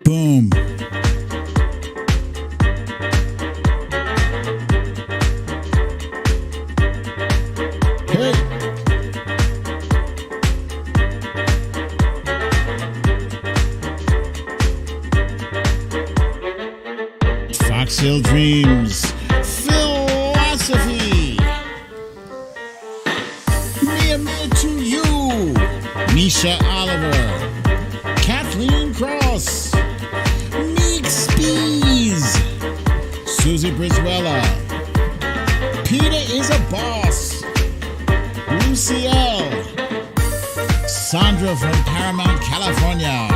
Boom. Hey. Fox Hill Dreams. Philosophy. Mia to you. Misha Oliver. Kathleen Cross. Meek Spees. Susie Brizuela. Peter is a boss. Lucy L. Sandra from Paramount, California.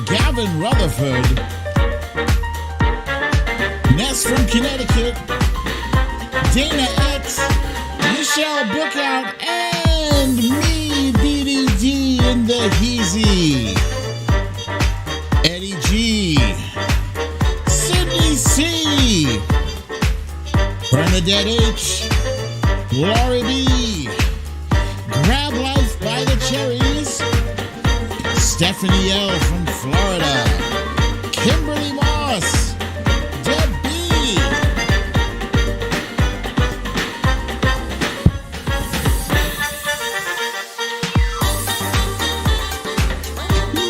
Gavin Rutherford. Ness from Connecticut. Dana X. Michelle Bookout. And me, BDD in the Heezy. Eddie G. Sydney C. Bernadette H. Laurie B. Grab Life by the Cherries. Stephanie L. from Florida. Kimberly Moss. Deb B.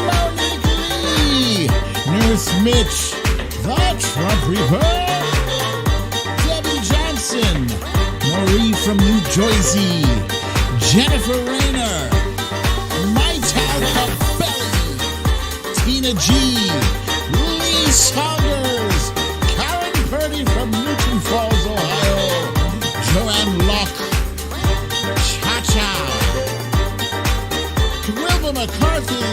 Monique Lee. Nurse Mitch. The Trump Reaper. Debbie Johnson. Marie from New Jersey. Jennifer Rayner. Mytal Cabelli. Tina G. Lee Saunders. Karen Purdy from Newton Falls, Ohio. Joanne Locke. Cha-Cha. Wilbur McCarthy.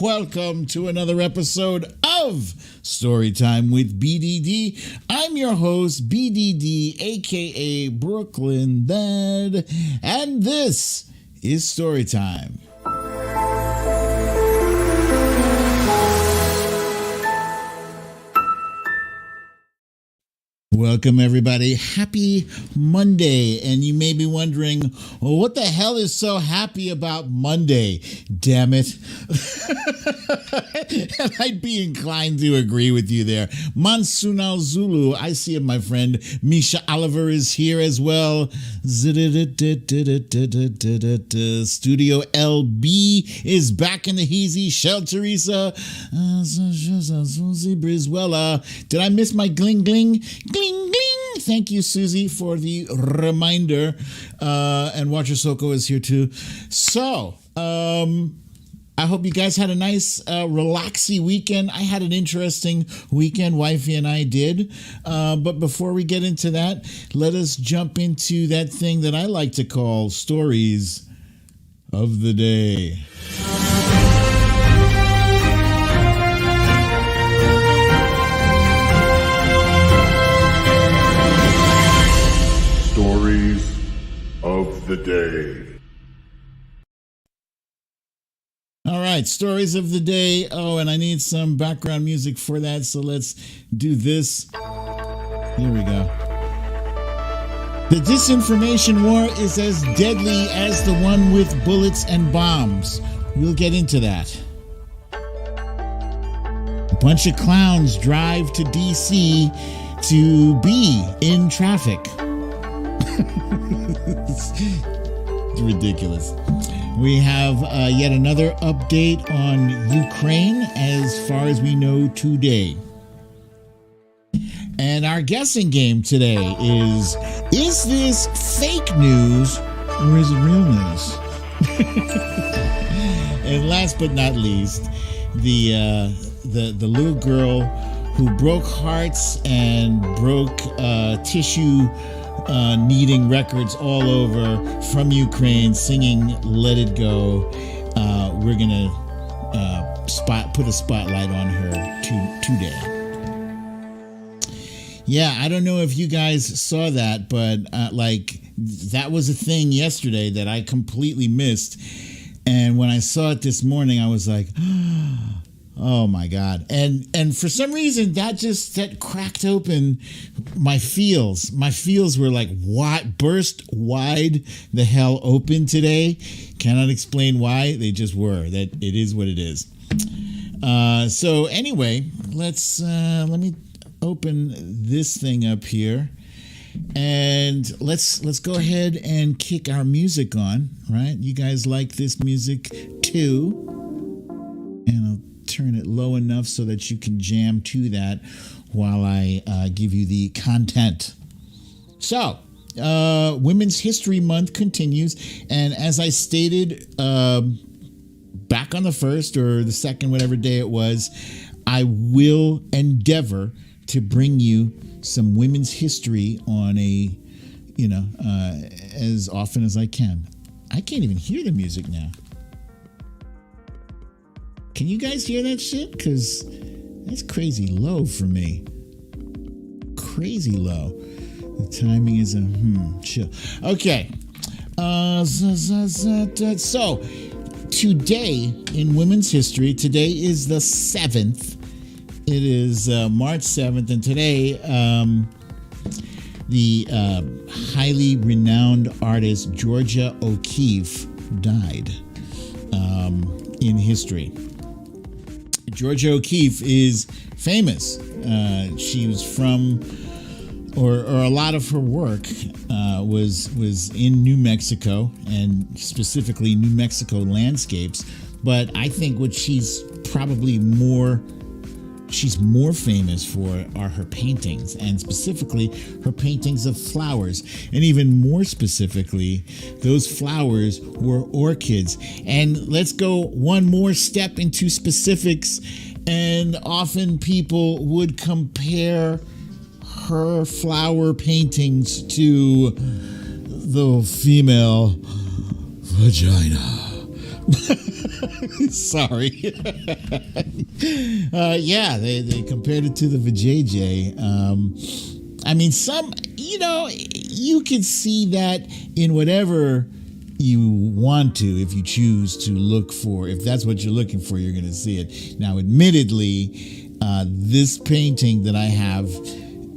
Welcome to another episode of Storytime with BDD. I'm your host, BDD, aka Brooklyn Dad, and this is Storytime. Welcome, everybody. Happy Monday. And you may be wondering, well, what the hell is so happy about Monday? Damn it. And I'd be inclined to agree with you there. Monsunal Zulu, I see it, my friend. Misha Oliver is here as well. Studio LB is back in the Heezy. Shell Teresa. Susie Brizuela. Did I miss my gling gling? Gling gling. Thank you, Susie, for the reminder. And Watcher Soko is here too. So, I hope you guys had a nice, relaxy weekend. I had an interesting weekend, wifey and I did. But before we get into that, let us jump into that thing that I like to call Stories of the Day. Stories of the Day. All right, Stories of the Day. Oh, and I need some background music for that, so let's do this. Here we go. The disinformation war is as deadly as the one with bullets and bombs. We'll get into that. A bunch of clowns drive to DC to be in traffic. It's ridiculous. We have yet another update on Ukraine as far as we know today. And our guessing game today is this fake news or is it real news? And last but not least, the little girl who broke hearts and broke tissue needing records all over from Ukraine, singing "Let It Go." We're gonna put a spotlight on her today. Yeah, I don't know if you guys saw that, but that was a thing yesterday that I completely missed. And when I saw it this morning, I was like, Oh my God. And for some reason that cracked open my feels. My feels were like burst wide the hell open today. Cannot explain why. They just were. That it is what it is. So anyway, let me open this thing up here. And let's go ahead and kick our music on, right? You guys like this music too. And I'll turn it low enough so that you can jam to that while I give you the content. So, Women's History Month continues. And as I stated back on the 1st or the 2nd, whatever day it was, I will endeavor to bring you some women's history on as often as I can. I can't even hear the music now. Can you guys hear that shit? Because that's crazy low for me. Crazy low. The timing is chill. Okay. So, today in women's history, today is the 7th. It is March 7th, and today the highly renowned artist Georgia O'Keeffe died in history. Georgia O'Keeffe is famous. She was from, or a lot of her work was in New Mexico, and specifically New Mexico landscapes. But I think what she's more famous for are her paintings, and specifically her paintings of flowers. And even more specifically, those flowers were orchids. And let's go one more step into specifics. And often people would compare her flower paintings to the female vagina. Sorry. They compared it to the vajayjay. I mean, you can see that in whatever you want to, if you choose to look for. If that's what you're looking for, you're going to see it. Now, admittedly, this painting that I have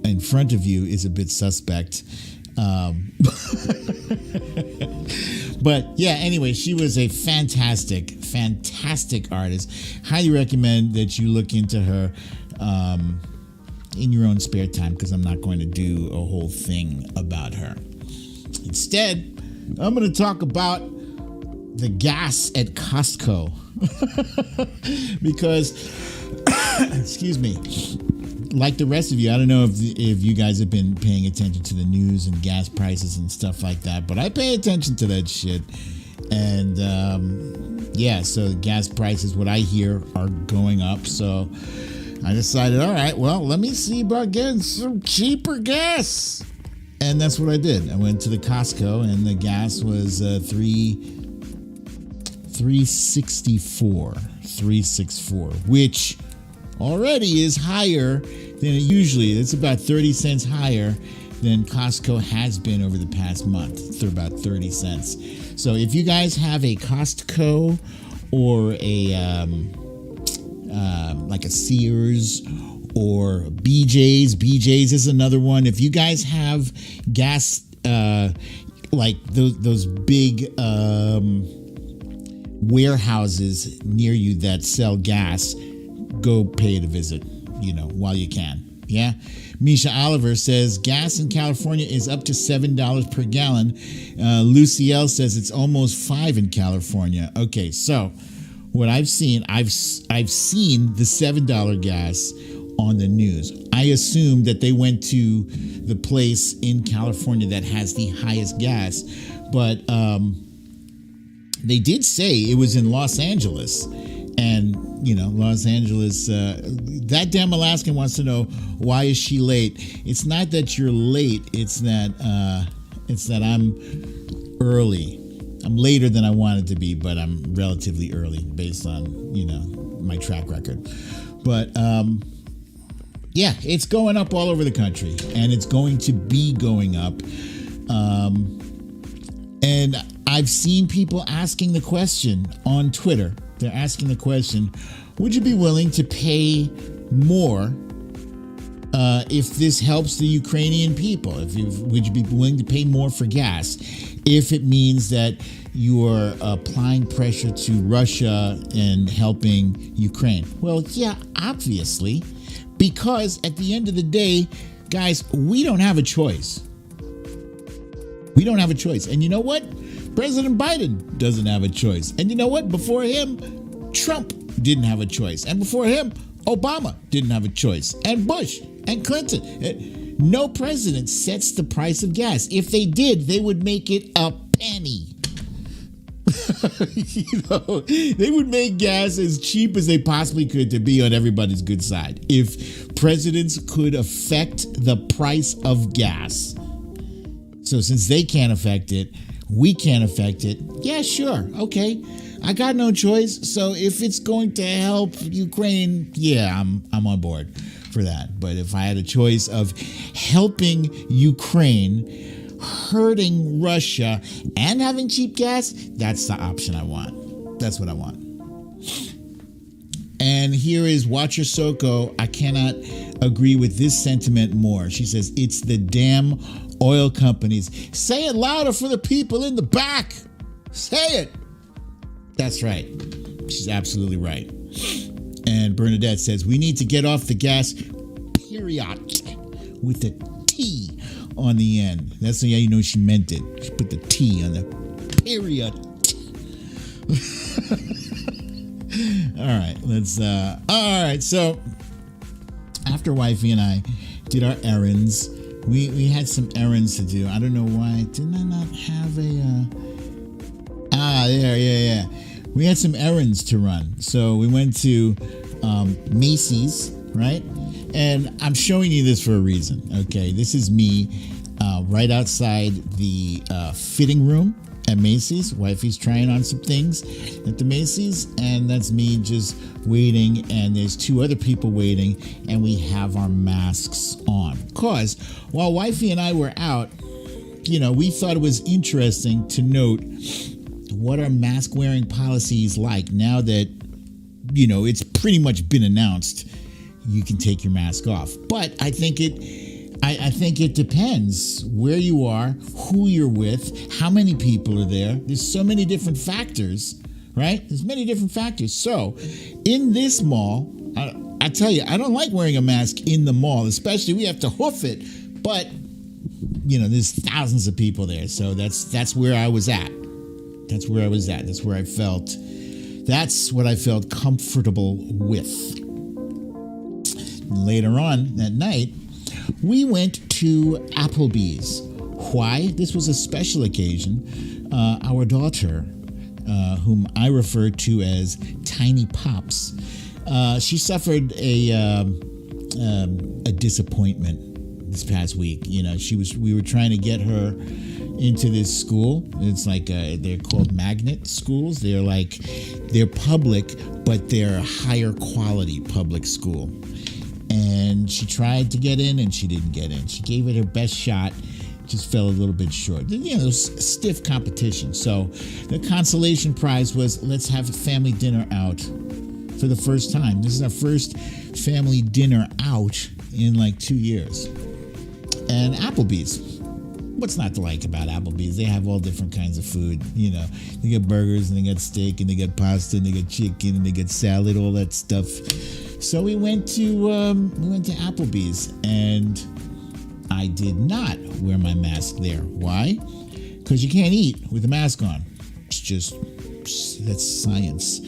in front of you is a bit suspect. But yeah, anyway, she was a fantastic artist. Highly recommend that you look into her in your own spare time, because I'm not going to do a whole thing about her. Instead, I'm going to talk about the gas at Costco. Because, excuse me, like the rest of you, I don't know if you guys have been paying attention to the news and gas prices and stuff like that, but I pay attention to that shit. And so gas prices, what I hear, are going up. So I decided, all right, well, let me see about getting some cheaper gas. And that's what I did. I went to the Costco, and the gas was $3.64, which already is higher than it usually is. It's about 30 cents higher than Costco has been over the past month. They're about 30 cents. So if you guys have a Costco or like a Sears or BJ's is another one. If you guys have gas, like those big warehouses near you that sell gas, go pay it a visit, while you can. Yeah. Misha Oliver says gas in California is up to $7 per gallon. Lucielle says it's almost $5 in California. Okay, so what I've seen the $7 gas on the news. I assume that they went to the place in California that has the highest gas, but they did say it was in Los Angeles. And, Los Angeles, that damn Alaskan wants to know, why is she late? It's not that you're late. It's that I'm early. I'm later than I wanted to be, but I'm relatively early based on, my track record. But, it's going up all over the country, and it's going to be going up. And I've seen people asking the question on Twitter, They're asking the question, would you be willing to pay more if this helps the Ukrainian people? Would you be willing to pay more for gas if it means that you are applying pressure to Russia and helping Ukraine? Well, yeah, obviously, because at the end of the day, guys, we don't have a choice. We don't have a choice. And you know what? President Biden doesn't have a choice. And you know what? Before him, Trump didn't have a choice. And before him, Obama didn't have a choice. And Bush and Clinton. No president sets the price of gas. If they did, they would make it a penny. They would make gas as cheap as they possibly could to be on everybody's good side. If presidents could affect the price of gas. So since they can't affect it, we can't affect it. Yeah, sure. Okay. I got no choice. So if it's going to help Ukraine, yeah, I'm on board for that. But if I had a choice of helping Ukraine, hurting Russia, and having cheap gas, that's the option I want. That's what I want. And here is Watcher Soko. I cannot agree with this sentiment more. She says, it's the damn oil companies. Say it louder for the people in the back. Say it. That's right. She's absolutely right. And Bernadette says, we need to get off the gas, period, with a T on the end. That's how you know she meant it. She put the T on the period. All right. So after Wifey and I did our errands, we had some errands to do. I don't know why. Didn't I not have yeah. We had some errands to run. So we went to Macy's, right? And I'm showing you this for a reason, okay? This is me right outside the fitting room at Macy's. Wifey's trying on some things at the Macy's, and that's me just waiting, and there's two other people waiting, and we have our masks on. Because while Wifey and I were out, we thought it was interesting to note what our mask wearing policy is like now that, it's pretty much been announced you can take your mask off. But I think it depends where you are, who you're with, how many people are there. There's so many different factors, right? There's many different factors. So in this mall, I tell you, I don't like wearing a mask in the mall, especially we have to hoof it. But, there's thousands of people there. So that's where I was at. That's where I was at. That's where I felt. That's what I felt comfortable with. Later on that night, we went to Applebee's. Why? This was a special occasion. Our daughter, whom I refer to as Tiny Pops, she suffered a disappointment this past week. We were trying to get her into this school. It's like they're called magnet schools. They're public, but they're a higher quality public school. And she tried to get in, and she didn't get in. She gave it her best shot, just fell a little bit short. It was stiff competition. So the consolation prize was, let's have a family dinner out for the first time. This is our first family dinner out in like 2 years. And Applebee's. What's not to like about Applebee's? They have all different kinds of food. They got burgers, and they got steak, and they got pasta, and they got chicken, and they got salad, all that stuff. So we went to Applebee's, and I did not wear my mask there. Why? Because you can't eat with the mask on. That's science.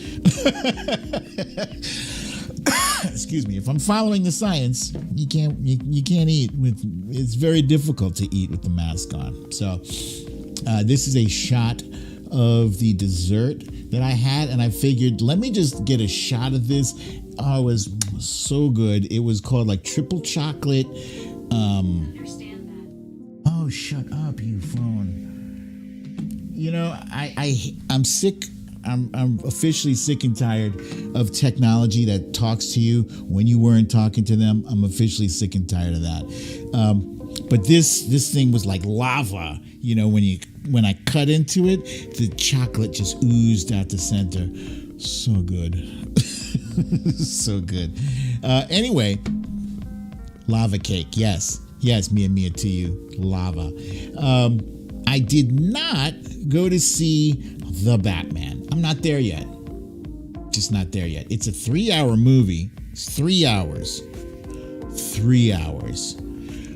Excuse me. If I'm following the science, you can't eat with. It's very difficult to eat with the mask on. So this is a shot of the dessert that I had, and I figured, let me just get a shot of this. Oh, it was so good. It was called like triple chocolate. Understand that. Oh, shut up, you phone. I'm sick. I'm officially sick and tired of technology that talks to you when you weren't talking to them. I'm officially sick and tired of that. But this thing was like lava. When I cut into it, the chocolate just oozed out the center. So good. So good. Anyway, Lava Cake. Yes, Mia to you. Lava. I did not go to see The Batman. I'm not there yet. Just not there yet. It's a 3-hour movie. It's 3 hours. 3 hours.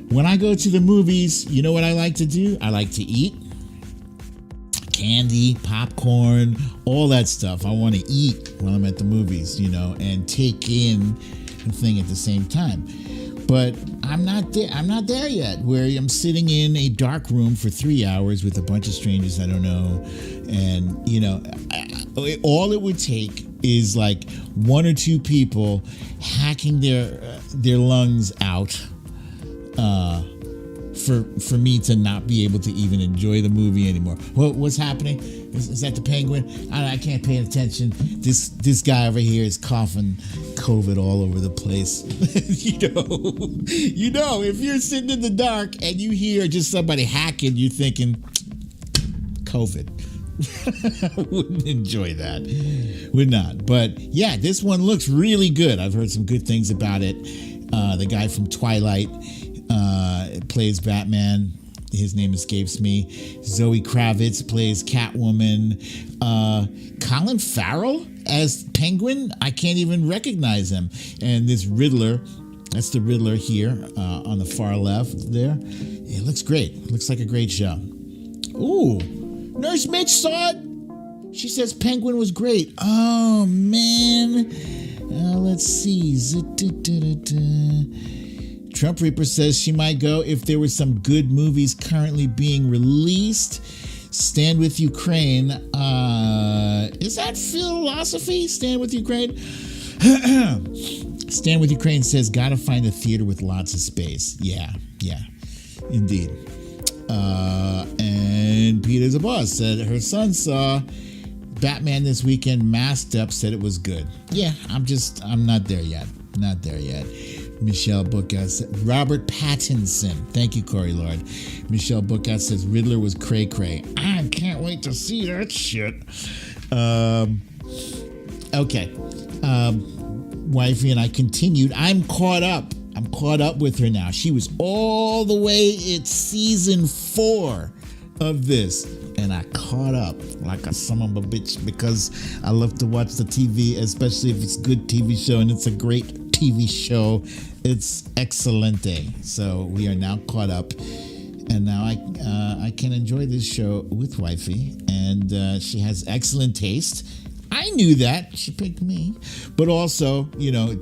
When I go to the movies, you know what I like to do? I like to eat candy, popcorn, all that stuff. I want to eat when I'm at the movies, and take in the thing at the same time. But I'm not there. I'm not there yet, where I'm sitting in a dark room for 3 hours with a bunch of strangers I don't know, and all it would take is like one or two people hacking their lungs out for me to not be able to even enjoy the movie anymore. What's happening? Is that the Penguin? I can't pay attention. This guy over here is coughing COVID all over the place. If you're sitting in the dark and you hear just somebody hacking, you're thinking COVID. I wouldn't enjoy that. Would not. But yeah, this one looks really good. I've heard some good things about it. The guy from Twilight plays Batman. His name escapes me. Zoe Kravitz plays Catwoman. Colin Farrell as Penguin. I can't even recognize him. And this Riddler, that's the Riddler here on the far left there. It looks great. It looks like a great show. Ooh, Nurse Mitch saw it. She says Penguin was great. Oh, man. Let's see. Trump Reaper says she might go if there were some good movies currently being released. Stand with Ukraine. Is that philosophy? Stand with Ukraine? Stand with Ukraine says, gotta find a theater with lots of space. Yeah, indeed. And Peter's a boss said her son saw Batman this weekend, masked up, said it was good. Yeah, I'm not there yet. Not there yet. Michelle Bookout said, Robert Pattinson. Thank you, Corey Lord. Michelle Bookout says Riddler was cray cray. I can't wait to see that shit. Okay. Wifey and I continued. I'm caught up with her now. She was all the way at season 4 of this. And I caught up like a son of a bitch because I love to watch the TV, especially if it's a good TV show, and it's a great TV show. It's excelente. So we are now caught up, and now I can enjoy this show with Wifey, and she has excellent taste. I knew that. She picked me. But also,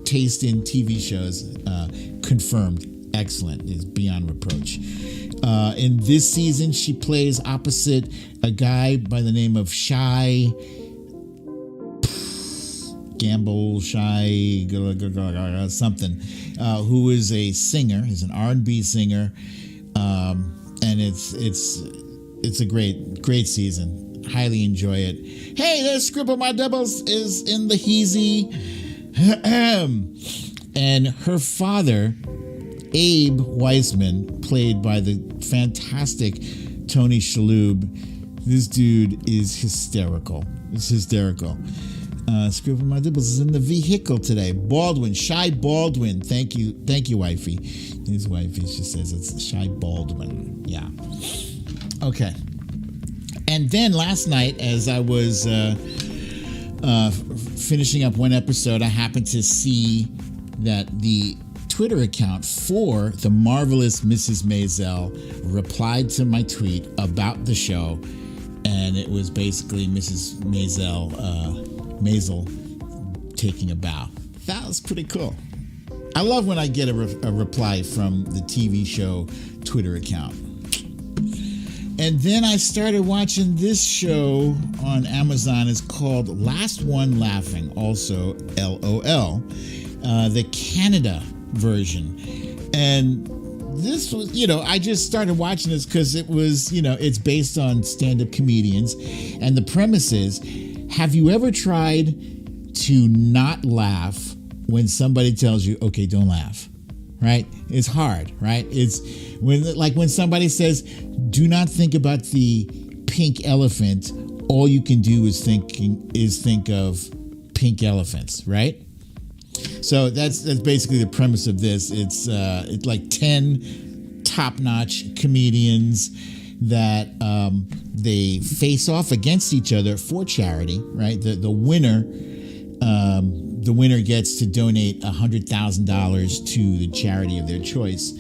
taste in TV shows, confirmed. Excellent. Is beyond reproach. In this season, she plays opposite a guy by the name of Shy Gamble, something, who is a singer. He's an R&B singer, and it's a great season. Highly enjoy it. Hey, there's Scribble My Doubles is in the heezy, and her father, Abe Weissman, played by the fantastic Tony Shalhoub. This dude is hysterical. It's hysterical. Scribble My Dibbles is in the vehicle today. Baldwin, Shy Baldwin. Thank you, Wifey. His wifey, she says it's Shy Baldwin. Yeah. Okay. And then last night, as I was finishing up one episode, I happened to see that the Twitter account for the marvelous Mrs. Maisel replied to my tweet about the show, and it was basically Mrs. Maisel taking a bow. That was pretty cool. I love when I get a reply from the TV show Twitter account. And then I started watching this show on Amazon. It's called Last One Laughing, also LOL, the Canada version. And this was, I just started watching this because it was, it's based on stand-up comedians. And the premise is, have you ever tried to not laugh when somebody tells you, okay, don't laugh, right? It's hard, right? It's when somebody says, do not think about the pink elephant. All you can do is think of pink elephants, right? So that's basically the premise of this. It's like 10 top-notch comedians that they face off against each other for charity, right? The winner gets to donate $100,000 to the charity of their choice.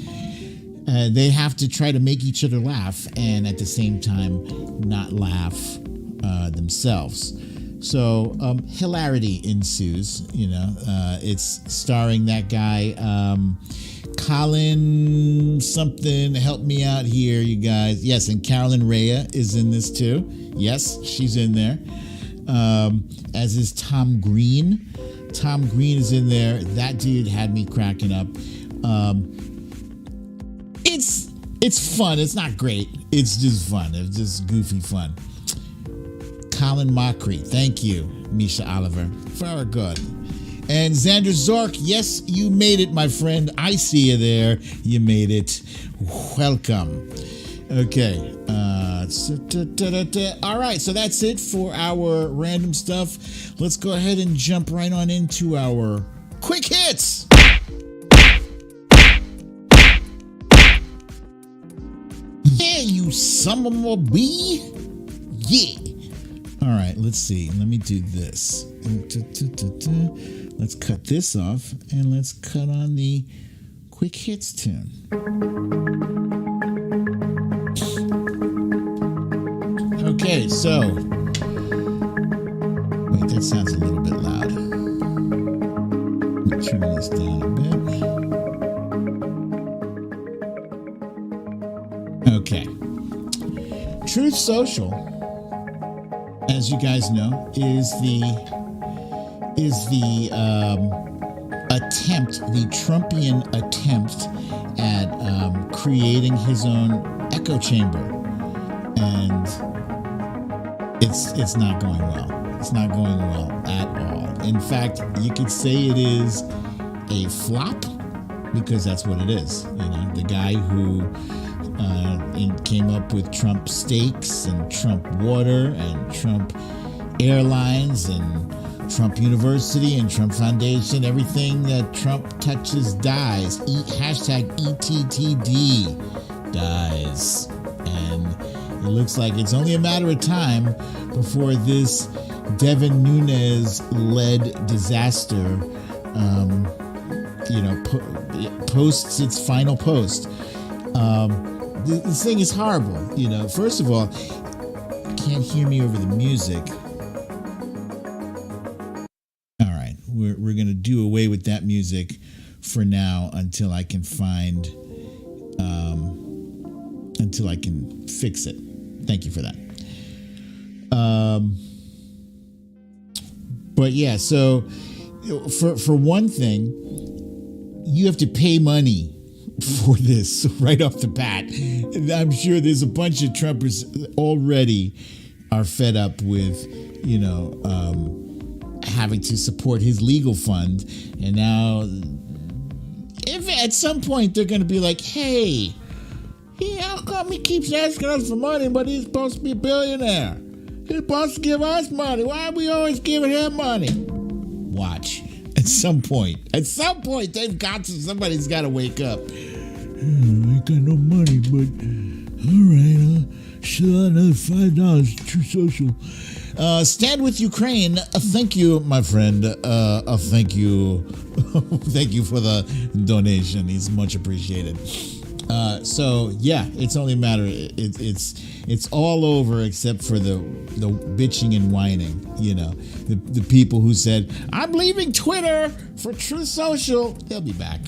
They have to try to make each other laugh and at the same time not laugh themselves. So hilarity ensues. It's starring that guy Colin something. Help me out here, you guys. Yes, and Carolyn Rhea is in this too. Yes, she's in there. As is Tom Green. Tom Green is in there. That dude had me cracking up. It's fun. It's not great. It's just fun. It's just goofy fun. Colin Mockery. Thank you, Misha Oliver. Very good. And Xander Zork. Yes, you made it, my friend. I see you there. You made it. Welcome. Okay. All right. So that's it for our random stuff. Let's go ahead and jump right on into our quick hits. Yeah, you son of a bee. Yeah. All right, let's see. Let me do this. Let's cut this off and let's cut on the quick hits tune. Okay, so. Wait, that sounds a little bit loud. Let me turn this down a bit. Okay. Truth Social, as you guys know, is the attempt, the Trumpian attempt at creating his own echo chamber, and it's not going well. It's not going well at all. In fact, you could say it is a flop because that's what it is. The guy who came up with Trump Steaks and Trump Water and Trump Airlines and Trump University and Trump Foundation, everything that Trump touches dies. Hashtag ETTD dies. And it looks like it's only a matter of time before this Devin Nunes-led disaster posts its final post. This thing is horrible. First of all, you can't hear me over the music. All right, we're gonna do away with that music for now until I can fix it. Thank you for that. But yeah, so for one thing, you have to pay money for this right off the bat. I'm sure there's a bunch of Trumpers already are fed up with, having to support his legal fund. And now, if at some point they're going to be like, hey, how come he keeps asking us for money, but he's supposed to be a billionaire? He's supposed to give us money. Why are we always giving him money? Watch. At some point, somebody's got to wake up. I ain't got no money, but all right, still another $5 to True Social. Stand with Ukraine. Thank you, my friend. Thank you. Thank you for the donation. It's much appreciated. So yeah, it's only a matter. It's all over except for the bitching and whining. The people who said, I'm leaving Twitter for True Social. They'll be back.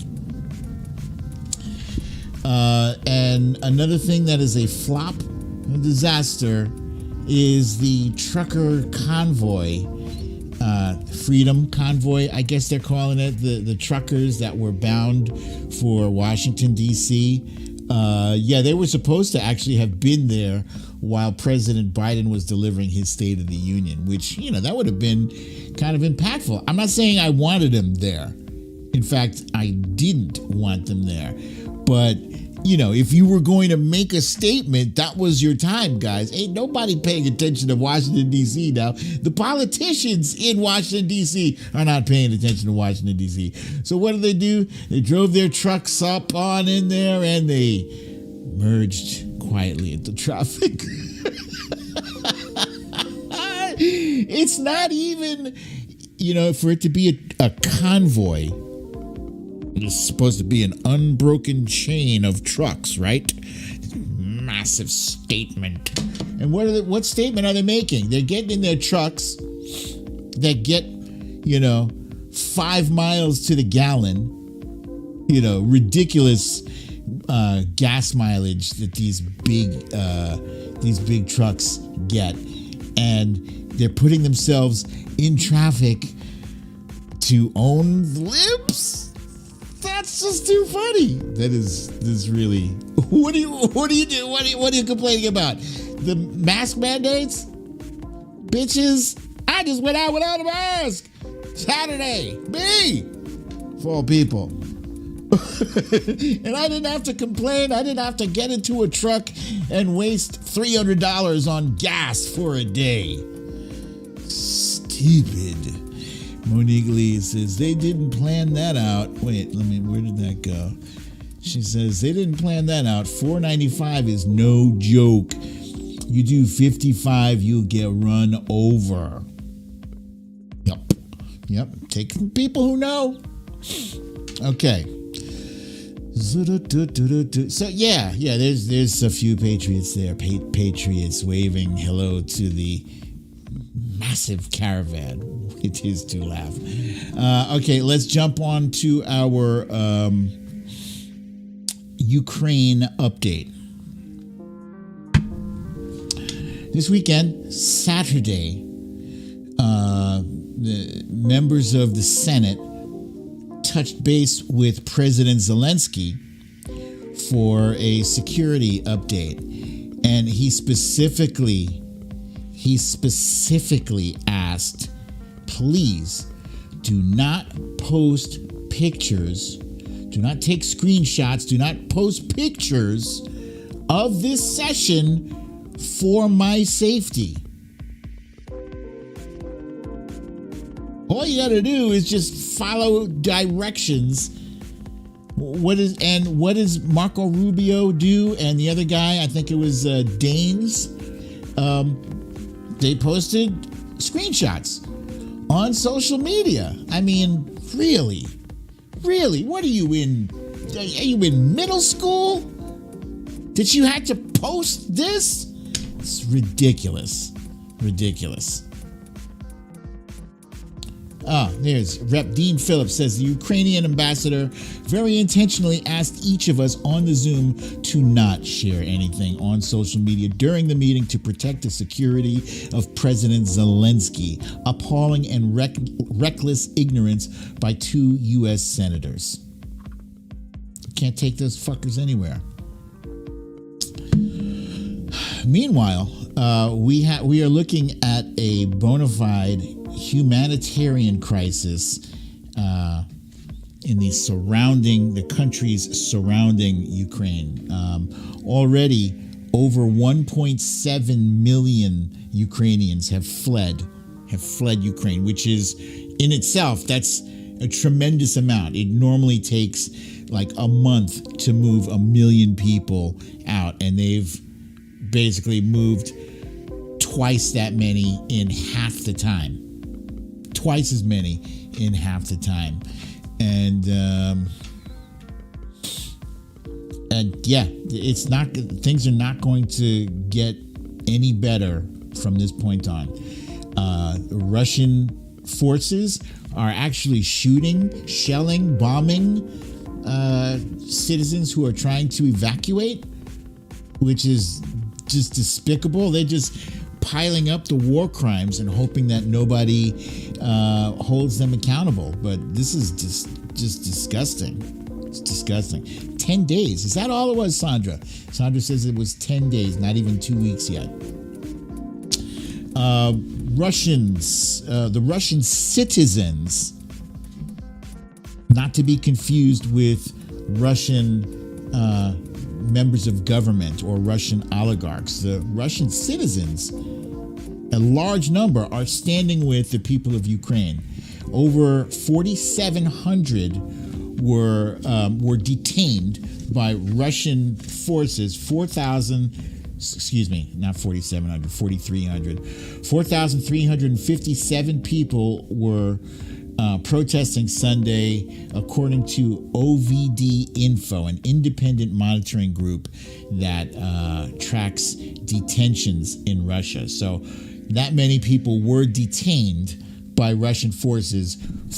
And another thing that is a flop, a disaster, is the trucker convoy, Freedom Convoy, I guess they're calling it, the truckers that were bound for Washington, D.C. They were supposed to actually have been there while President Biden was delivering his State of the Union, which, that would have been kind of impactful. I'm not saying I wanted them there. In fact, I didn't want them there. But if you were going to make a statement, that was your time, guys. Ain't nobody paying attention to Washington, D.C. now. The politicians in Washington, D.C. are not paying attention to Washington, D.C. So what do? They drove their trucks up on in there and they merged quietly into traffic. It's not even, for it to be a convoy. It's supposed to be an unbroken chain of trucks, right? Massive statement. And what statement are they making? They're getting in their trucks that get, 5 miles to the gallon, ridiculous gas mileage that these big trucks get. And they're putting themselves in traffic to own limbs. That's just too funny. That is really. What do you do? What are you complaining about? The mask mandates? Bitches, I just went out without a mask. Saturday, me, for all people. And I didn't have to complain. I didn't have to get into a truck and waste $300 on gas for a day. Stupid. Monique Lee says they didn't plan that out. Wait, where did that go? She says they didn't plan that out. $4.95 is no joke. You do 55, you'll get run over. Yep. Take from people who know. Okay. So yeah, there's a few patriots there. Patriots waving hello to the massive caravan. It is to laugh. Okay, let's jump on to our Ukraine update. This weekend, Saturday, the members of the Senate touched base with President Zelensky for a security update. And he specifically asked, please do not post pictures, do not take screenshots, do not post pictures of this session for my safety. All you gotta do is just follow directions. What does Marco Rubio do? And the other guy, I think it was Danes, they posted screenshots on social media. I mean, really? What are you in? Are you in middle school? That you had to post this? It's ridiculous. There's Rep. Dean Phillips says the Ukrainian ambassador very intentionally asked each of us on the Zoom to not share anything on social media during the meeting to protect the security of President Zelensky. Appalling and reckless ignorance by 2 U.S. senators. Can't take those fuckers anywhere. Meanwhile, we are looking at a bona fide humanitarian crisis in the countries surrounding Ukraine. Already, over 1.7 million Ukrainians have fled Ukraine, which is in itself, that's a tremendous amount. It normally takes like a month to move 1 million people out, and they've basically moved twice that many in half the time. Twice as many in half the time. And yeah, things are not going to get any better from this point on. Russian forces are actually shooting, shelling, bombing citizens who are trying to evacuate, which is just despicable. They're just piling up the war crimes and hoping that nobody holds them accountable. But this is just disgusting. It's disgusting. 10 days. Is that all it was, Sandra? Sandra says it was 10 days, not even 2 weeks yet. The Russian citizens, not to be confused with Russian members of government or Russian oligarchs. The Russian citizens, a large number, are standing with the people of Ukraine. Over 4,700 were detained by Russian forces. 4,357 people were protesting Sunday, according to OVD Info, an independent monitoring group that tracks detentions in Russia. So that many people were detained by Russian forces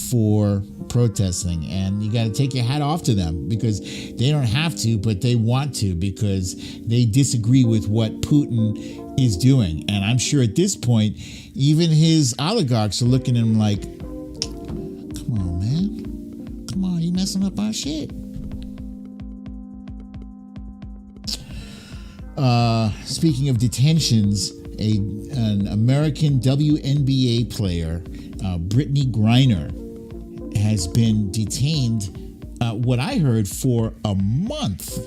for protesting, and you got to take your hat off to them, because they don't have to, but they want to, because they disagree with what Putin is doing. And I'm sure at this point, even his oligarchs are looking at him like, come on, man. Come on, you messing up our shit. Speaking of detentions, an American WNBA player, Brittany Griner, has been detained, what I heard, for a month.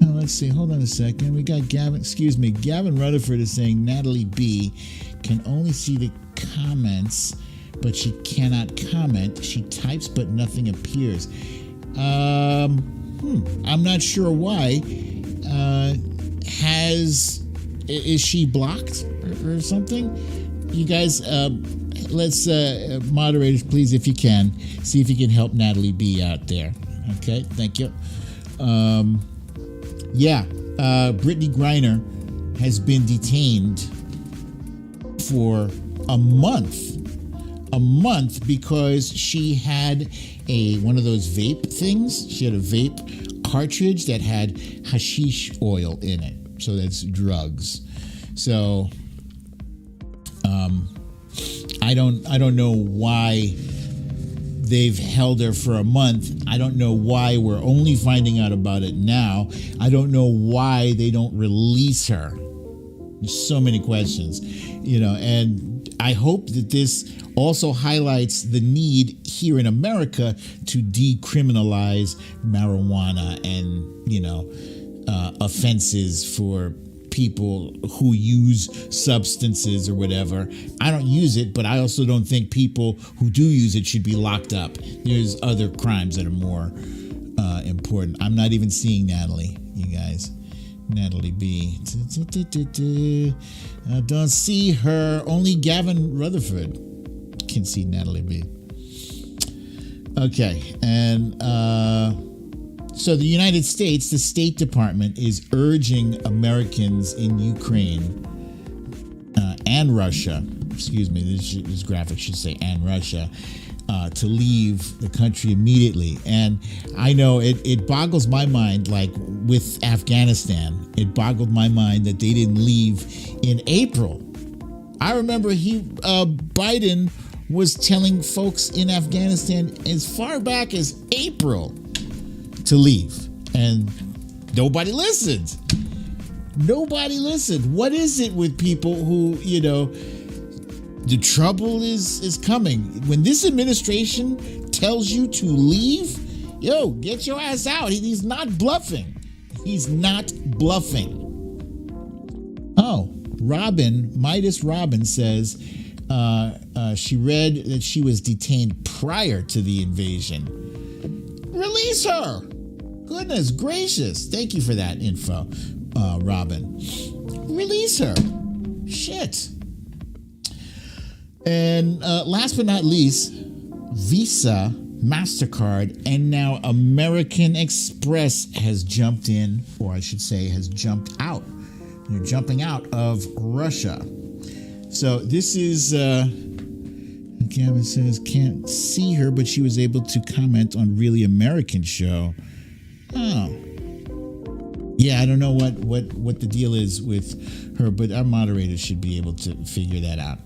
Now, let's see. Hold on a second. We got Gavin Rutherford is saying Natalie B can only see the comments, but she cannot comment. She types, but nothing appears. I'm not sure why. Is she blocked or something? You guys, let's moderators, please, if you can, see if you can help Natalie B out there. Okay, thank you. Brittany Griner has been detained for a month because she had one of those vape things. She had a vape cartridge that had hashish oil in it, so that's drugs. So I don't know why they've held her for a month. I don't know why we're only finding out about it now. I don't know why they don't release her. There's so many questions, and I hope that this also highlights the need here in America to decriminalize marijuana and, offenses for people who use substances or whatever. I don't use it, but I also don't think people who do use it should be locked up. There's other crimes that are more important. I'm not even seeing Natalie, you guys. Natalie B. Don't see her. Only Gavin Rutherford can see Natalie B. Okay, and so the United States, the State Department, is urging Americans in Ukraine and Russia, excuse me, this graphic should say and Russia, to leave the country immediately. And I know it boggles my mind, like with Afghanistan, it boggled my mind that they didn't leave in April. I remember Biden was telling folks in Afghanistan as far back as April to leave, and nobody listened. What is it with people who, the trouble is coming. When this administration tells you to leave, get your ass out. He's not bluffing. Oh, Midas Robin says she read that she was detained prior to the invasion. Release her. Goodness gracious. Thank you for that info, Robin. Release her. Shit. And last but not least, Visa, MasterCard, and now American Express has jumped in, or I should say has jumped out. They're jumping out of Russia. So this is, Gavin says, can't see her, but she was able to comment on Really American show. Oh. Yeah, I don't know what the deal is with her, but our moderators should be able to figure that out.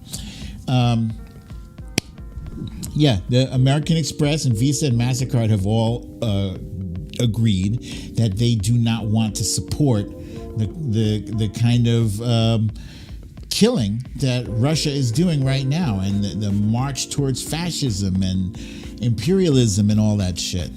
The American Express and Visa and MasterCard have all agreed that they do not want to support the kind of killing that Russia is doing right now, and the march towards fascism and imperialism and all that shit.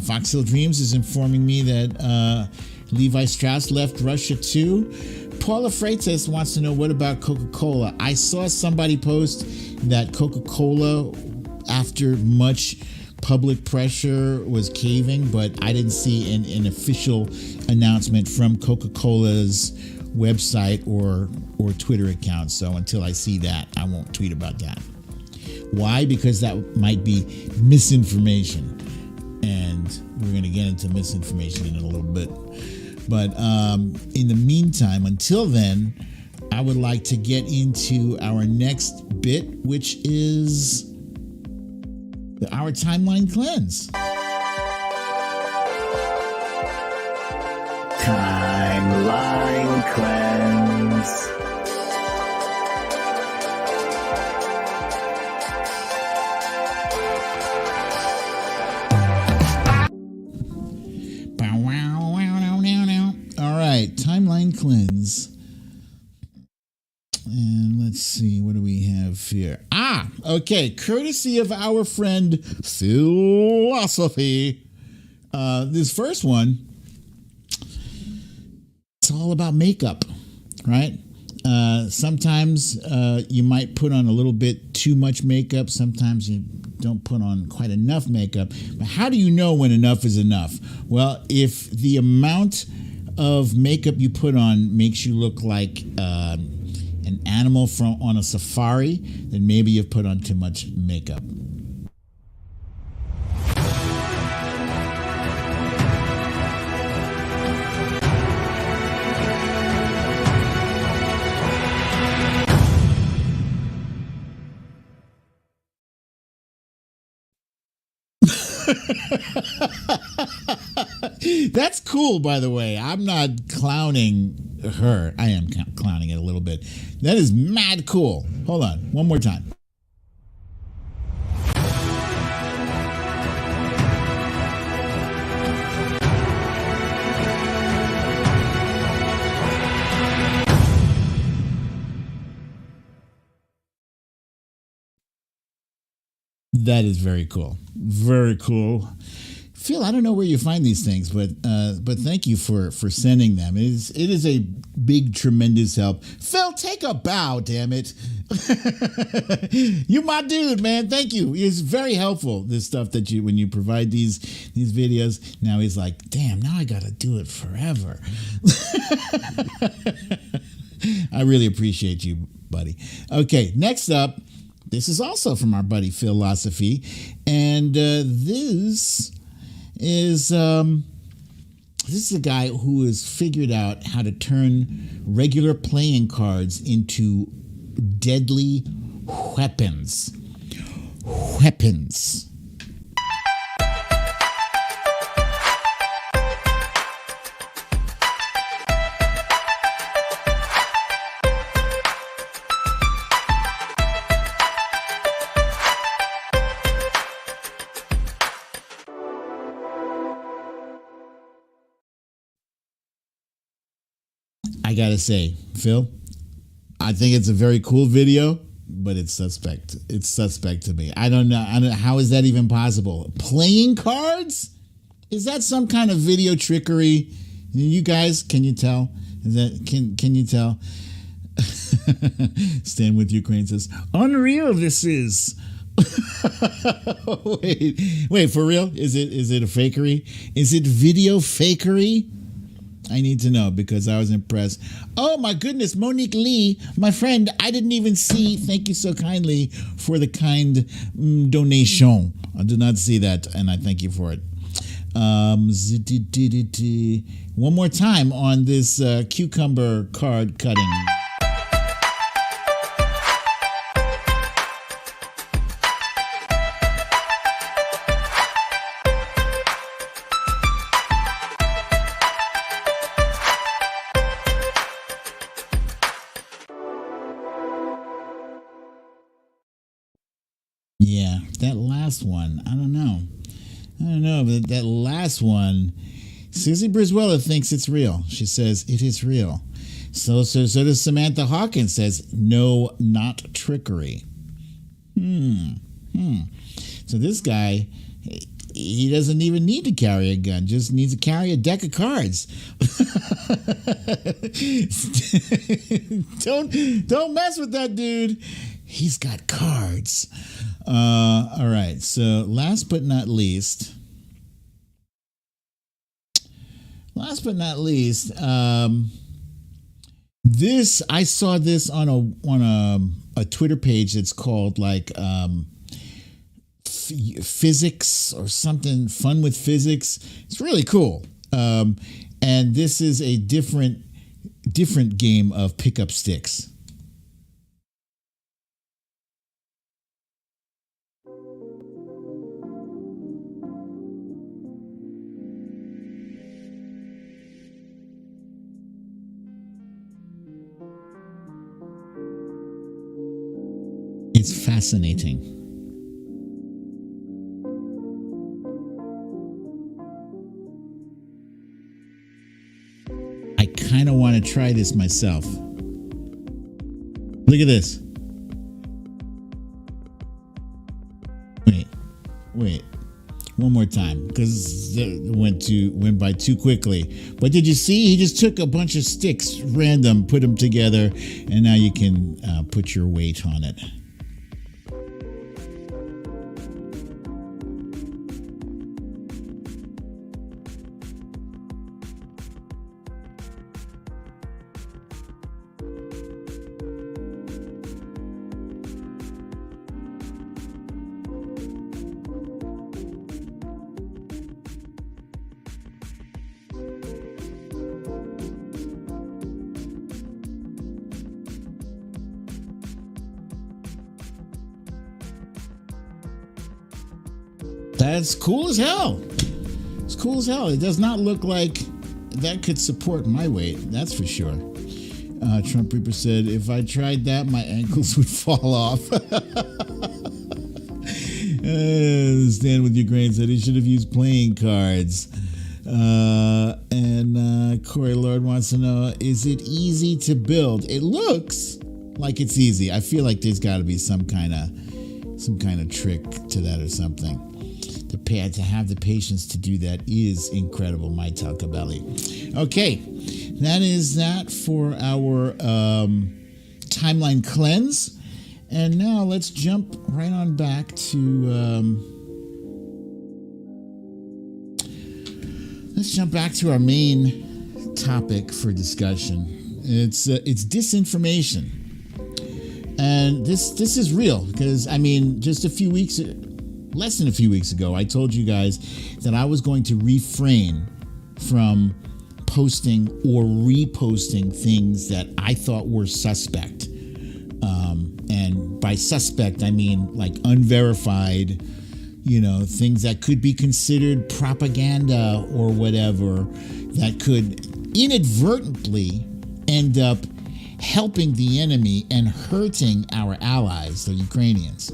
Fox Hill Dreams is informing me that Levi Strauss left Russia too. Paula Freitas wants to know, what about Coca-Cola? I saw somebody post that Coca-Cola, after much public pressure, was caving, but I didn't see an official announcement from Coca-Cola's website or Twitter account. So until I see that, I won't tweet about that. Why? Because that might be misinformation. And we're going to get into misinformation in a little bit. But in the meantime, until then, I would like to get into our next bit, which is our timeline cleanse. Timeline cleanse. Timeline cleanse. And let's see, what do we have here? Okay, courtesy of our friend Philosophy. This first one, it's all about makeup, right? Sometimes you might put on a little bit too much makeup. Sometimes you don't put on quite enough makeup. But how do you know when enough is enough? Well, if the amount of makeup you put on makes you look like an animal on a safari, then maybe you've put on too much makeup. That's cool, by the way. I'm not clowning her. I am clowning it a little bit. That is mad cool. Hold on, one more time. That is very cool. Very cool. Phil, I don't know where you find these things, but thank you for sending them. It is a big, tremendous help. Phil, take a bow, damn it. You're my dude, man. Thank you. It's very helpful, this stuff that when you provide these videos. Now he's like, damn, now I got to do it forever. I really appreciate you, buddy. Okay, next up, this is also from our buddy Philosophy, and this is a guy who has figured out how to turn regular playing cards into deadly weapons. Weapons. I gotta say, Phil, I think it's a very cool video, but it's suspect. It's suspect to me. I don't know. How is that even possible? Playing cards? Is that some kind of video trickery? You guys, can you tell? Is that can you tell? Stand with Ukraine says, unreal this is. Wait, for real? Is it a fakery? Is it video fakery? I need to know, because I was impressed. Oh my goodness, Monique Lee, my friend, I didn't even see. Thank you so kindly for the kind donation. I did not see that, and I thank you for it. One more time on this cucumber card cutting. Yeah, that last one, I don't know, but that last one, Susie Brizuela thinks it's real. She says it is real. So does Samantha Hawkins, says no, not trickery. So this guy, he doesn't even need to carry a gun, just needs to carry a deck of cards. Don't mess with that dude. He's got cards. All right, so last but not least, this, I saw this on a Twitter page that's called like physics or something, fun with physics. It's really cool. And this is a different game of pick up sticks. It's fascinating. I kind of want to try this myself. Look at this. Wait. One more time, because it went by too quickly. But did you see? He just took a bunch of sticks, random, put them together, and now you can put your weight on it. That's cool as hell. It's cool as hell. It does not look like that could support my weight. That's for sure. Trump Reaper said, if I tried that, my ankles would fall off. Stand with your grain said he should have used playing cards. And Corey Lord wants to know, is it easy to build? It looks like it's easy. I feel like there's got to be some kind of trick to that or something. To have the patience to do that is incredible, my Talcabelli. Okay, that is that for our timeline cleanse. And now let's jump right on back to our main topic for discussion. It's disinformation. And this is real because, I mean, less than a few weeks ago, I told you guys that I was going to refrain from posting or reposting things that I thought were suspect. And by suspect, I mean like unverified, things that could be considered propaganda or whatever that could inadvertently end up helping the enemy and hurting our allies, the Ukrainians.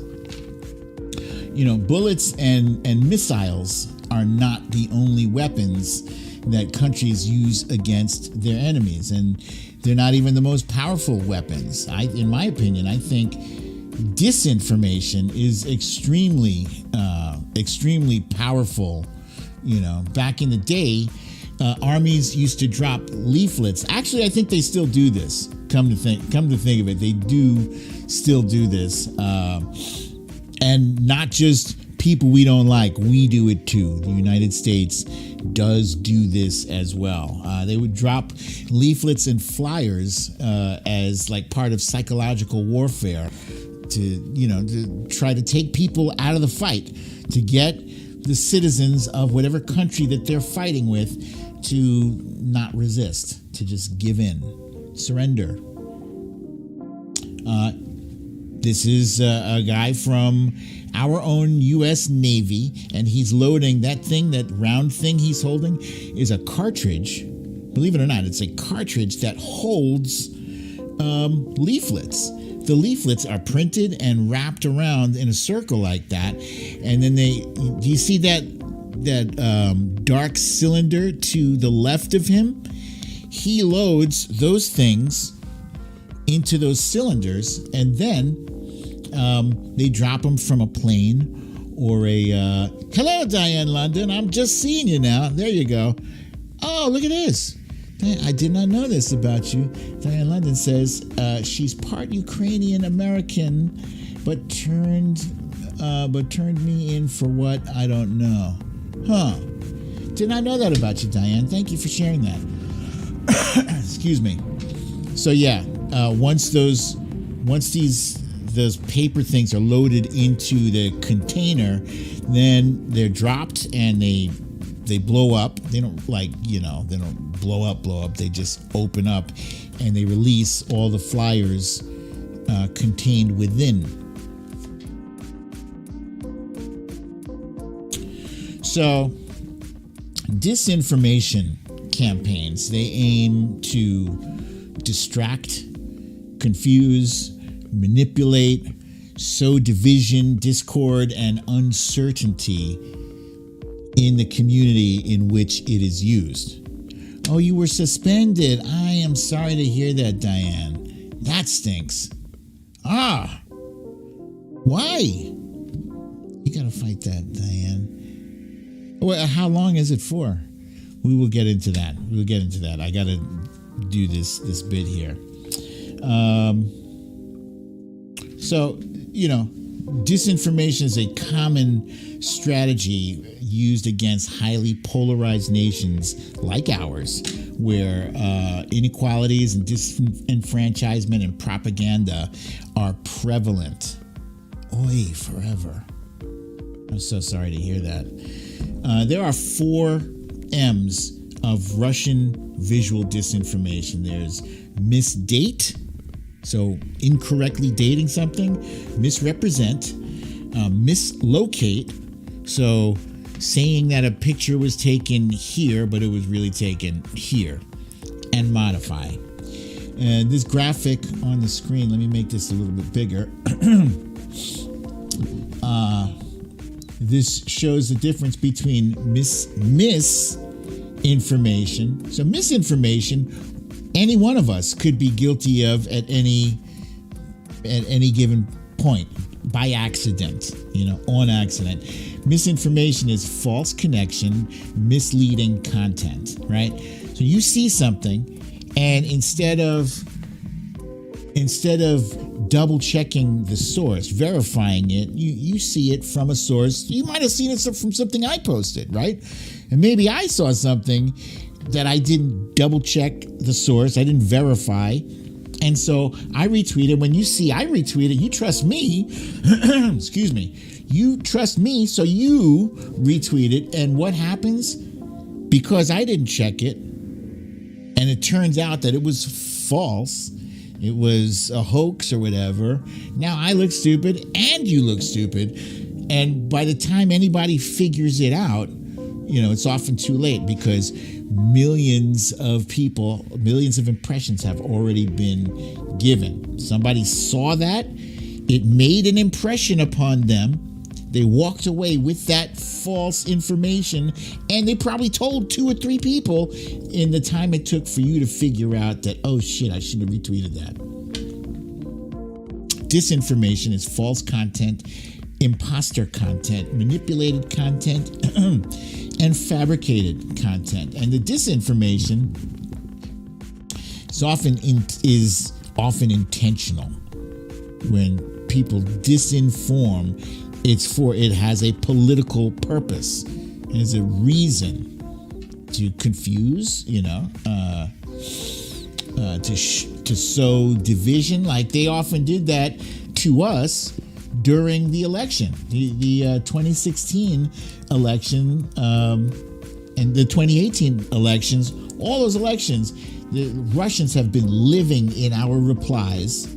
Bullets and missiles are not the only weapons that countries use against their enemies, and they're not even the most powerful weapons. In my opinion, I think disinformation is extremely powerful. Back in the day, armies used to drop leaflets. Actually, I think they still do this. Come to think of it, they do still do this. And not just people we don't like, we do it too. The United States does do this as well. They would drop leaflets and flyers as like part of psychological warfare to try to take people out of the fight, to get the citizens of whatever country that they're fighting with to not resist, to just give in, surrender. This is a guy from our own U.S. Navy, and he's loading that round thing he's holding is a cartridge. Believe it or not, it's a cartridge that holds leaflets. The leaflets are printed and wrapped around in a circle like that, and then do you see that dark cylinder to the left of him? He loads those things into those cylinders, and then they drop them from a plane or a hello, Diane London. I'm just seeing you now. There you go. Oh, look at this. I did not know this about you. Diane London says she's part Ukrainian American, but turned me in for what I don't know. Huh. Did not know that about you, Diane. Thank you for sharing that. Excuse me. So yeah, once those paper things are loaded into the container, then they're dropped and they blow up. They don't they don't blow up. They just open up and they release all the flyers contained within. So disinformation campaigns, they aim to distract, confuse, manipulate, sow division, discord, and uncertainty in the community in which it is used. Oh, you were suspended. I am sorry to hear that, Diane. That stinks. Ah, why? You gotta fight that, Diane. Well, how long is it for? We will get into that. I gotta do this bit here. So, disinformation is a common strategy used against highly polarized nations like ours, where inequalities and disenfranchisement and propaganda are prevalent. Oy, forever. I'm so sorry to hear that. There are 4 M's of Russian visual disinformation. There's misdate, so incorrectly dating something; misrepresent, mislocate, so saying that a picture was taken here but it was really taken here; and modify. And this graphic on the screen, let me make this a little bit bigger. This shows the difference between misinformation. So misinformation, any one of us could be guilty of at any given point by accident, on accident. Misinformation is false connection, misleading content, right? So you see something, and instead of double checking the source, verifying it, you see it from a source. You might have seen it from something I posted, right? And maybe I saw something that I didn't double check the source, I didn't verify, and so I retweeted. When you see I retweeted, you trust me. Excuse me. You trust me, so you retweet it, and what happens? Because I didn't check it, and it turns out that it was false, it was a hoax or whatever, now I look stupid and you look stupid. And by the time anybody figures it out, it's often too late, because millions of impressions have already been given. Somebody saw that, it made an impression upon them, they walked away with that false information, and they probably told 2 or 3 people in the time it took for you to figure out that, oh shit, I should have retweeted that. Disinformation is false content, imposter content, manipulated content, and fabricated content. And the disinformation is often intentional. When people disinform, it has a political purpose. There's a reason to confuse, to sow division, like they often did that to us during the election, the 2016 election, and the 2018 elections. All those elections, the Russians have been living in our replies,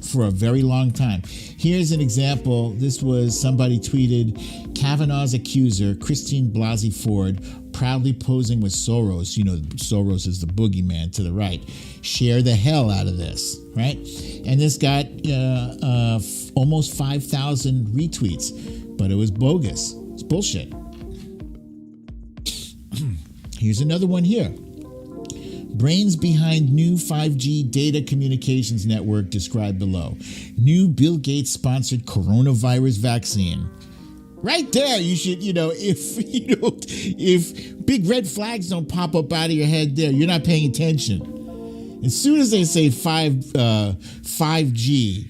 for a very long time. Here's an example. This was somebody tweeted, Kavanaugh's accuser, Christine Blasey Ford, proudly posing with Soros. Soros is the boogeyman to the right. Share the hell out of this, right? And this got almost 5,000 retweets, but it was bogus. It's bullshit. Here's another one here. Brains behind new 5G data communications network described below. New Bill Gates sponsored coronavirus vaccine. Right there, you should, if big red flags don't pop up out of your head there, you're not paying attention. As soon as they say 5G,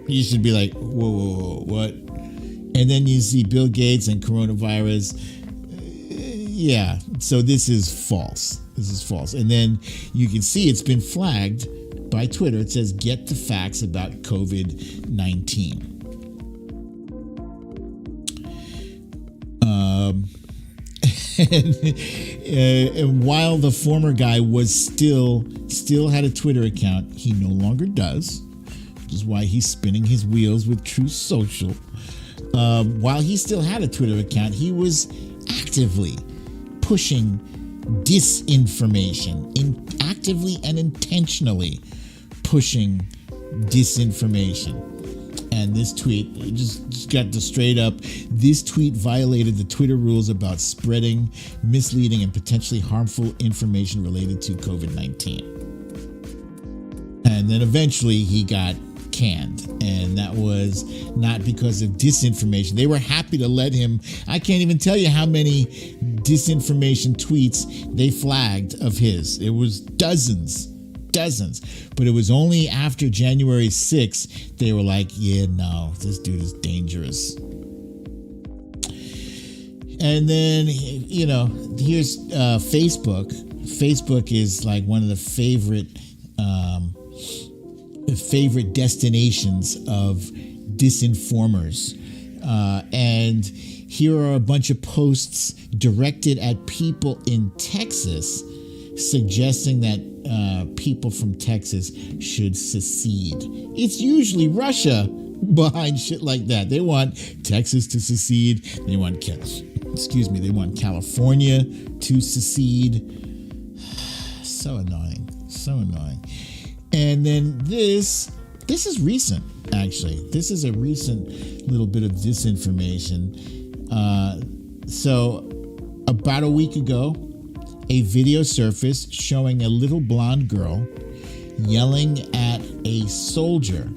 you should be like, whoa, what? And then you see Bill Gates and coronavirus. Yeah, so this is false. And then you can see it's been flagged by Twitter. It says, get the facts about COVID-19. And while the former guy was still had a Twitter account, he no longer does, which is why he's spinning his wheels with Truth Social. While he still had a Twitter account, he was actively pushing disinformation, actively and intentionally pushing disinformation. And this tweet, just got the straight up, this tweet violated the Twitter rules about spreading misleading and potentially harmful information related to COVID-19. And then eventually he got canned, and that was not because of disinformation. They were happy to let him. I can't even tell you how many disinformation tweets they flagged of his. It was dozens, but it was only after January 6th they were like, yeah, no, this dude is dangerous. And then, here's Facebook is like one of the favorite destinations of disinformers. And here are a bunch of posts directed at people in Texas suggesting that people from Texas should secede. It's usually Russia behind shit like that. They want Texas to secede. They want California to secede. So annoying. And then this is recent, actually. This is a recent little bit of disinformation. So about a week ago, a video surfaced showing a little blonde girl yelling at a soldier,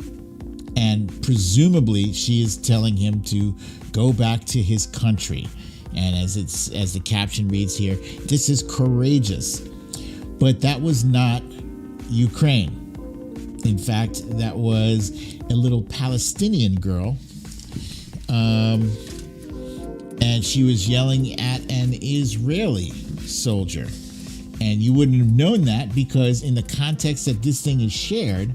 and presumably she is telling him to go back to his country. And as the caption reads here, this is courageous. But that was not Ukraine. In fact, that was a little Palestinian girl. And she was yelling at an Israeli soldier. And you wouldn't have known that because in the context that this thing is shared,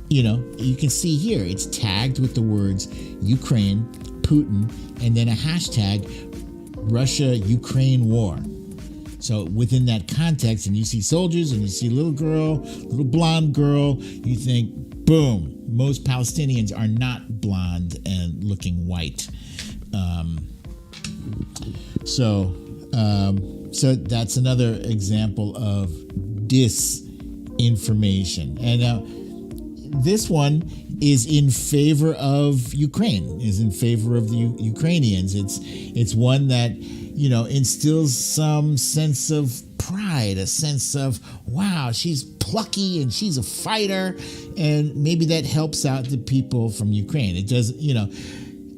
you can see here, it's tagged with the words Ukraine, Putin, and then a hashtag Russia-Ukraine war. So within that context, and you see soldiers and you see a little blonde girl, you think, boom, most Palestinians are not blonde and looking white. So that's another example of disinformation. And now this one is in favor of Ukraine, is in favor of the Ukrainians. It's one that, instills some sense of pride, a sense of, wow, she's plucky and she's a fighter. And maybe that helps out the people from Ukraine. It does,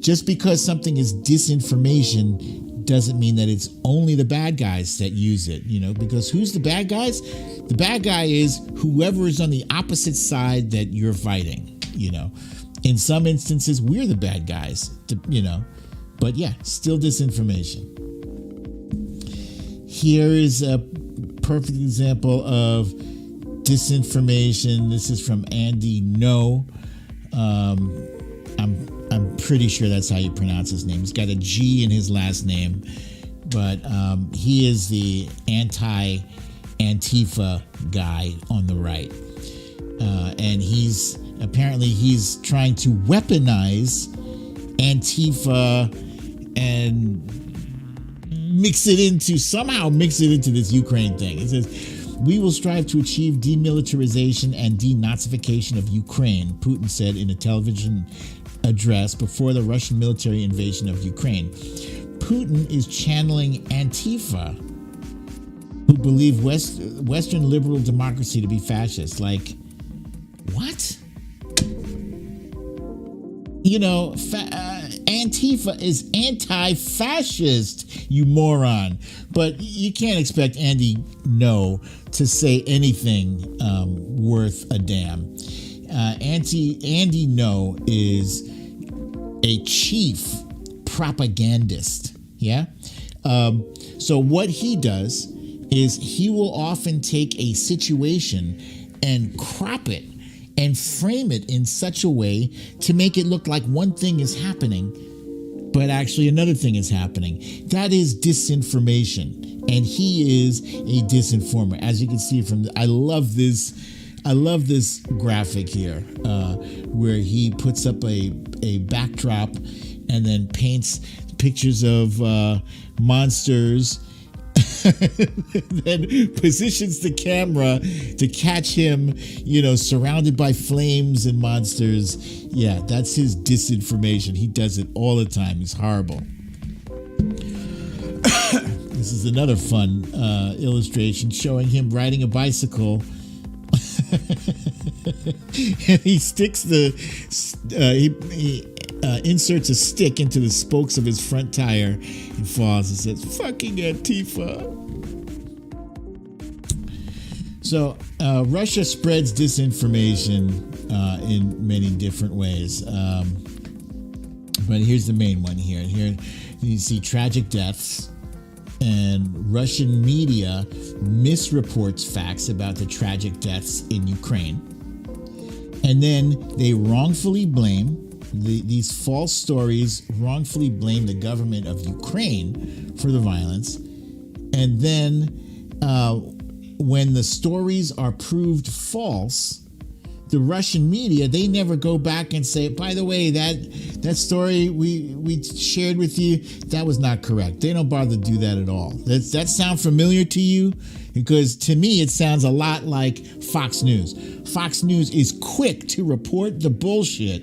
just because something is disinformation doesn't mean that it's only the bad guys that use it, because who's the bad guys? The bad guy is whoever is on the opposite side that you're fighting, In some instances, we're the bad guys, but yeah, still disinformation. Here is a perfect example of disinformation. This is from Andy No. I'm pretty sure that's how you pronounce his name. He's got a G in his last name, but he is the anti-Antifa guy on the right. And he's trying to weaponize Antifa and mix it into this Ukraine thing. It says, we will strive to achieve demilitarization and denazification of Ukraine, Putin said in a television address before the Russian military invasion of Ukraine. Putin is channeling Antifa who believe Western liberal democracy to be fascist. Like, what? You know, Antifa is anti-fascist, you moron. But you can't expect Andy No to say anything worth a damn. Andy No is a chief propagandist. Yeah. So what he does is he will often take a situation and crop it and frame it in such a way to make it look like one thing is happening, but actually another thing is happening. That is disinformation, and he is a disinformer. As you can see from I love this graphic here, where he puts up a backdrop and then paints pictures of monsters, then positions the camera to catch him, you know, surrounded by flames and monsters. Yeah, that's his disinformation. He does it all the time. He's horrible. This is another fun illustration showing him riding a bicycle. And he sticks he inserts a stick into the spokes of his front tire and falls and says, "Fucking Antifa." So Russia spreads disinformation in many different ways. But here's the main one here. Here you see tragic deaths, and Russian media misreports facts about the tragic deaths in Ukraine. And then they wrongfully blame these false stories, wrongfully blame the government of Ukraine for the violence. And then when the stories are proved false, the Russian media, they never go back and say, by the way, that story we shared with you, that was not correct. They don't bother to do that at all. Does that sound familiar to you? Because to me, it sounds a lot like Fox News. Fox News is quick to report the bullshit,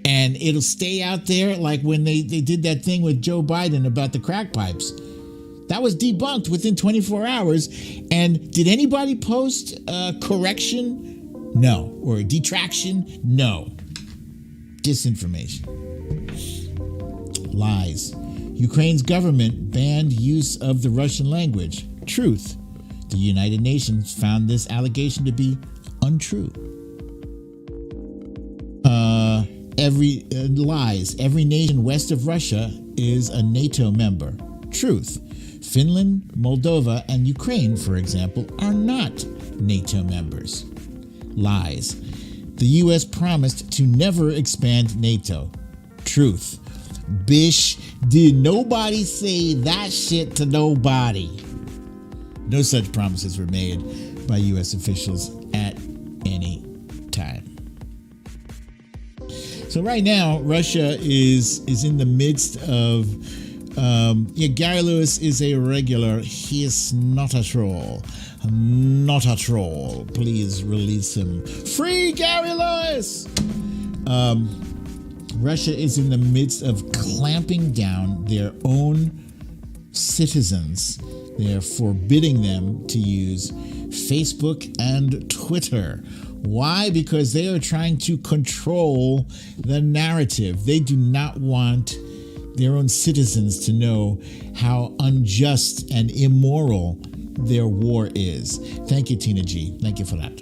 and it'll stay out there, like when they did that thing with Joe Biden about the crack pipes. That was debunked within 24 hours. And did anybody post correction? No. Or detraction? No. Disinformation. Lies. Ukraine's government banned use of the Russian language. Truth. The United Nations found this allegation to be untrue. Lies. Every nation west of Russia is a NATO member. Truth. Finland, Moldova, and Ukraine, for example, are not NATO members. Lies. The U.S. promised to never expand NATO. Truth. Bish, did nobody say that shit to nobody? No such promises were made by U.S. officials at any time. So right now, Russia is in the midst of Gary Lewis is a regular. He is not a troll. Not a troll. Please release him. Free Gary Lewis! Russia is in the midst of clamping down their own citizens. They are forbidding them to use Facebook and Twitter. Why? Because they are trying to control the narrative. They do not want their own citizens to know how unjust and immoral their war is. Thank you, Tina G. Thank you for that.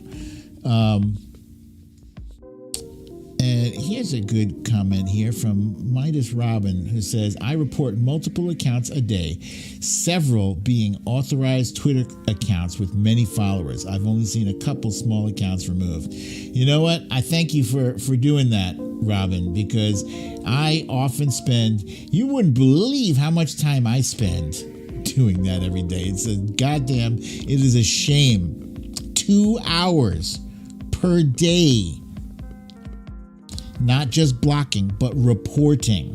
And here's a good comment here from Midas Robin, who says, I report multiple accounts a day, several being authorized Twitter accounts with many followers. I've only seen a couple small accounts removed. You know what? I thank you for doing that, Robin, because I often spend, you wouldn't believe how much time I spend doing that every day. It's a goddamn, it is a shame. 2 hours per day. Not just blocking, but reporting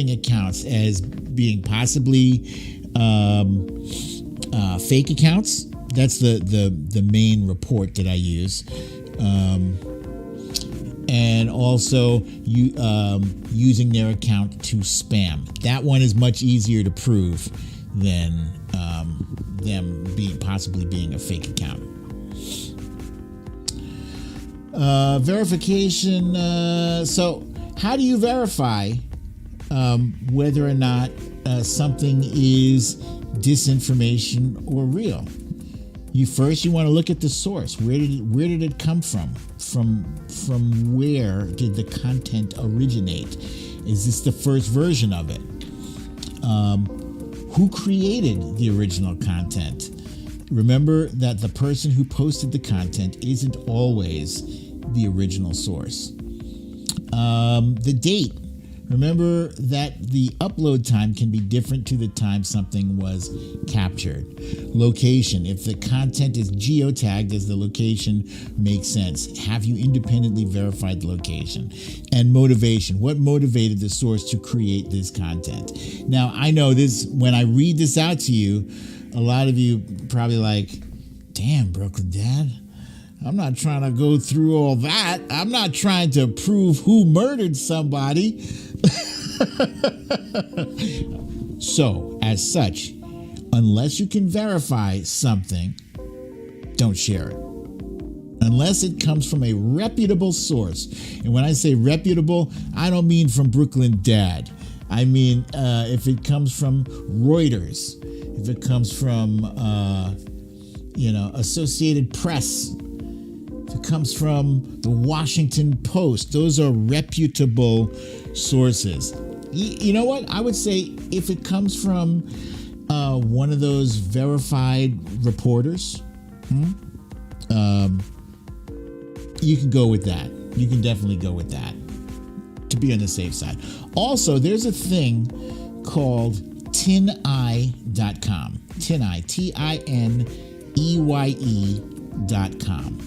accounts as being possibly fake accounts. That's the main report that I use, and also using their account to spam. That one is much easier to prove than them possibly being a fake account. Verification. So how do you verify whether or not something is disinformation or real? You want to look at the source. Where did it come from? From where did the content originate? Is this the first version of it? Who created the original content? Remember that the person who posted the content isn't always the original source. The date. Remember that the upload time can be different to the time something was captured. Location. If the content is geotagged as the location makes sense. Have you independently verified the location? And motivation. What motivated the source to create this content? Now, I know this, when I read this out to you, a lot of you probably like, damn, Brooklyn Dad, I'm not trying to go through all that. I'm not trying to prove who murdered somebody. So, as such, unless you can verify something, don't share it. Unless it comes from a reputable source. And when I say reputable, I don't mean from Brooklyn Dad. I mean, if it comes from Reuters, if it comes from, Associated Press, if it comes from the Washington Post, those are reputable sources. You know what? I would say if it comes from one of those verified reporters, you can go with that. You can definitely go with that to be on the safe side. Also, there's a thing called tineye.com. Tineye, TINEYE.com.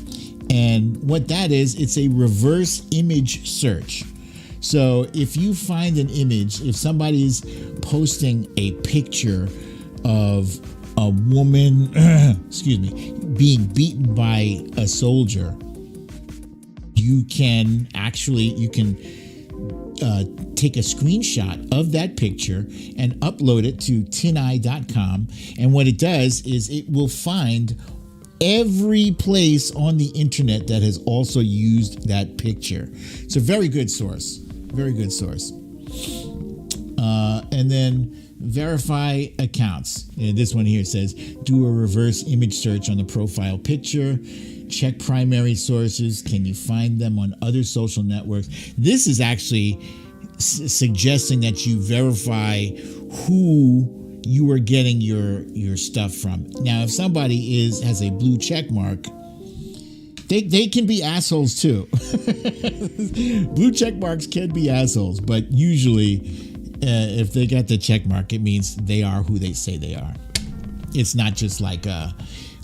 And what that is, it's a reverse image search. So if you find an image, if somebody's posting a picture of a woman, being beaten by a soldier, you can take a screenshot of that picture and upload it to tineye.com. And what it does is it will find every place on the internet that has also used that picture. It's a very good source. Very good source. And then verify accounts. This one here says, do a reverse image search on the profile picture. Check primary sources. Can you find them on other social networks? This is actually suggesting that you verify who you are getting your stuff from. Now, if somebody has a blue check mark, they can be assholes too. Blue check marks can be assholes, but usually if they got the check mark, it means they are who they say they are. It's not just like a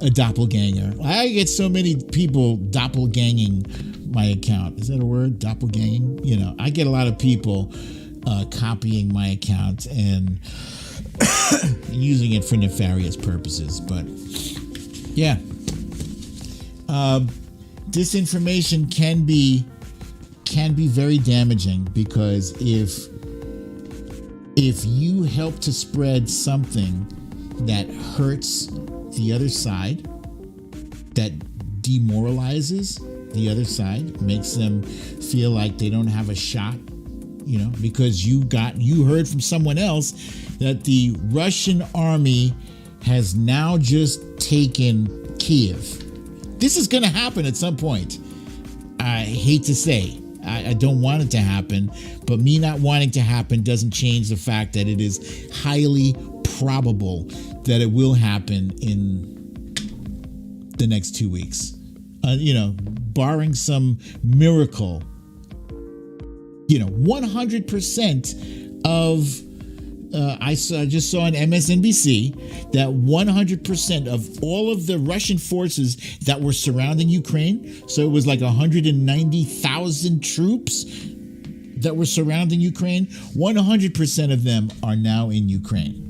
doppelganger. I get so many people doppelganging my account. Is that a word? Doppelganging? I get a lot of people copying my account and using it for nefarious purposes. But yeah, disinformation can be very damaging, because if you help to spread something that hurts the other side, that demoralizes the other side, makes them feel like they don't have a shot, because you heard from someone else that the Russian army has now just taken Kyiv. This is going to happen at some point. I hate to say, I don't want it to happen, but me not wanting to happen doesn't change the fact that it is highly probable that it will happen in the next 2 weeks. Barring some miracle, 100% of I just saw on MSNBC that 100% of all of the Russian forces that were surrounding Ukraine, so it was like 190,000 troops that were surrounding Ukraine, 100% of them are now in Ukraine.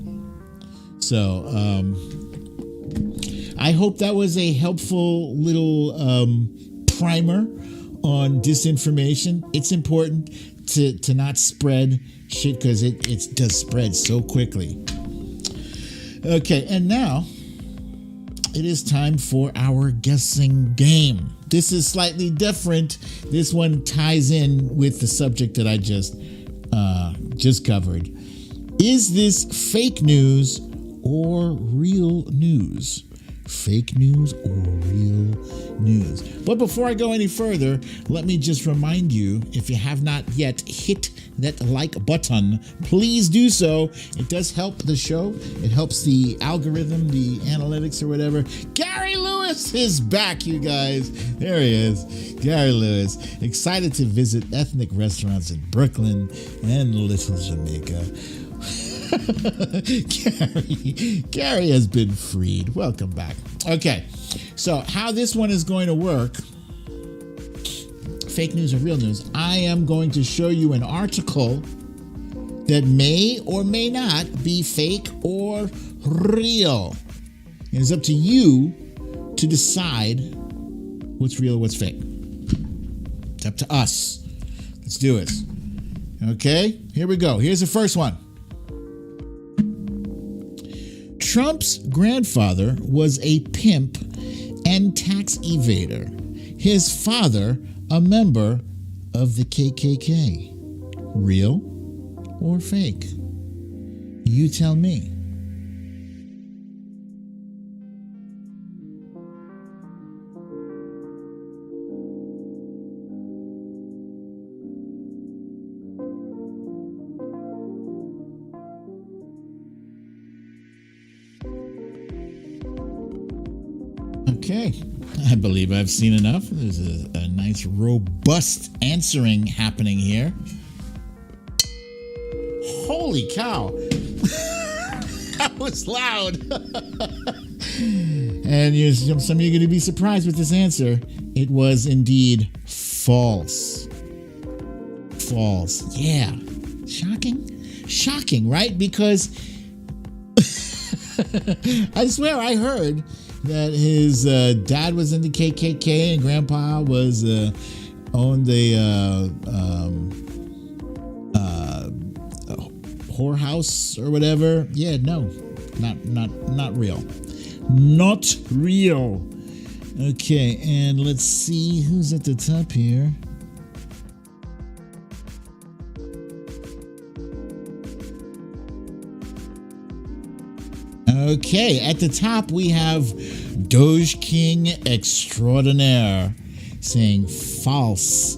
So I hope that was a helpful little primer on disinformation. It's important to not spread shit, because it does spread so quickly. Okay, and now it is time for our guessing game. This is slightly different. This one ties in with the subject that I just covered. Is this fake news or real news? Fake news or real news? But before I go any further, let me just remind you, if you have not yet hit that like button, please do so. It does help the show. It helps the algorithm, the analytics or whatever. Gary Lewis is back, you guys. There he is. Gary Lewis. Excited to visit ethnic restaurants in Brooklyn and Little Jamaica. Gary has been freed. Welcome back. Okay, so how this one is going to work, fake news or real news, I am going to show you an article that may or may not be fake or real. And it's up to you to decide what's real or what's fake. It's up to us. Let's do it. Okay, here we go. Here's the first one. Trump's grandfather was a pimp and tax evader. His father, a member of the KKK. Real or fake? You tell me. Okay, I believe I've seen enough. There's a nice robust answering happening here. Holy cow. That was loud. And some of you are going to be surprised with this answer. It was indeed false. False. Yeah. Shocking, right? Because I swear I heard that his dad was in the KKK and grandpa was owned a whorehouse or whatever. Yeah, no, not real. Not real. Okay, and let's see who's at the top here. Okay, at the top we have Doge King Extraordinaire saying false,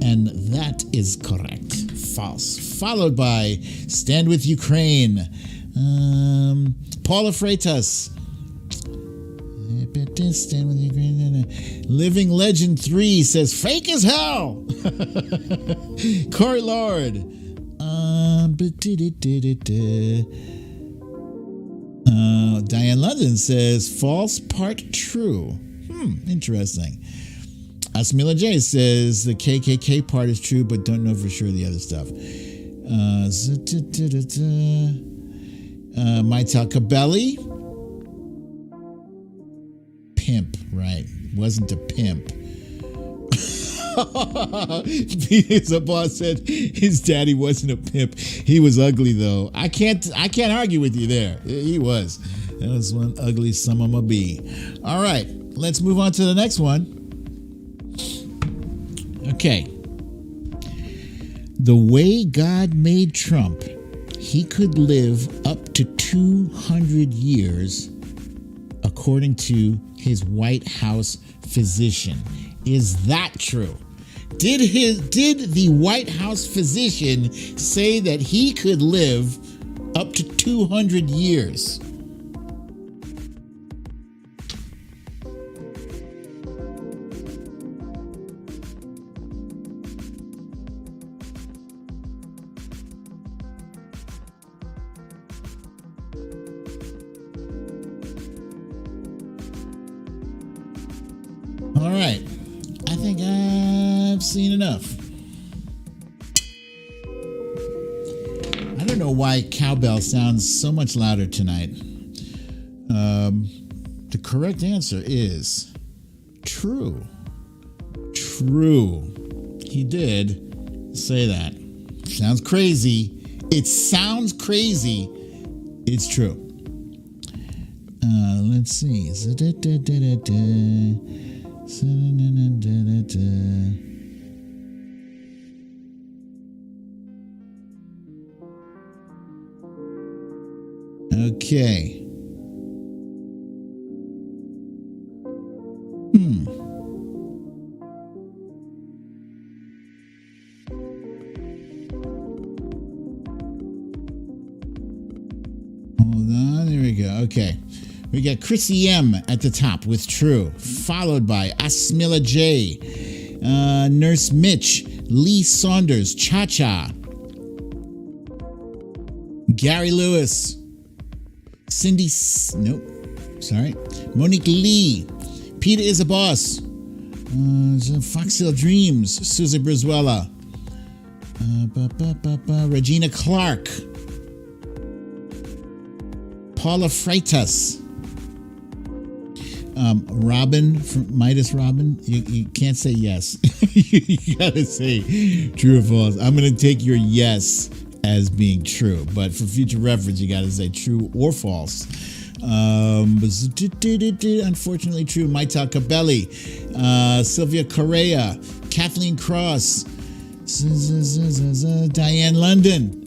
and that is correct. False. Followed by Stand With Ukraine. Paula Freitas. Stand With Ukraine. Living Legend 3 says fake as hell. Corey Lord. Diane London says false part true. Interesting. Asmila J says the KKK part is true, but don't know for sure the other stuff. Maitel Cabelli. Pimp, right. Wasn't a pimp. The boss said his daddy wasn't a pimp. He was ugly though. I can't argue with you there. He was. That was one ugly son of a bee. All right, let's move on to the next one. Okay. The way God made Trump, he could live up to 200 years, according to his White House physician. Is that true? Did the White House physician say that he could live up to 200 years? All right. I think I've seen enough. I don't know why cowbell sounds so much louder tonight. The correct answer is true. True. He did say that. Sounds crazy. It sounds crazy. It's true. Let's see. Okay. Hold on. There we go. Okay. We got Chrissy M at the top with True, followed by Asmila J, Nurse Mitch, Lee Saunders, Cha Cha, Gary Lewis, Cindy, Monique Lee, Peter is a Boss, Foxhill Dreams, Susie Brizuela, Regina Clark, Paula Freitas, Robin from Midas Robin. You can't say yes. You gotta say true or false. I'm gonna take your yes as being true, but for future reference, you gotta say true or false. Unfortunately true. Maita Cabelli, Sylvia Correa, Kathleen Cross, Diane London.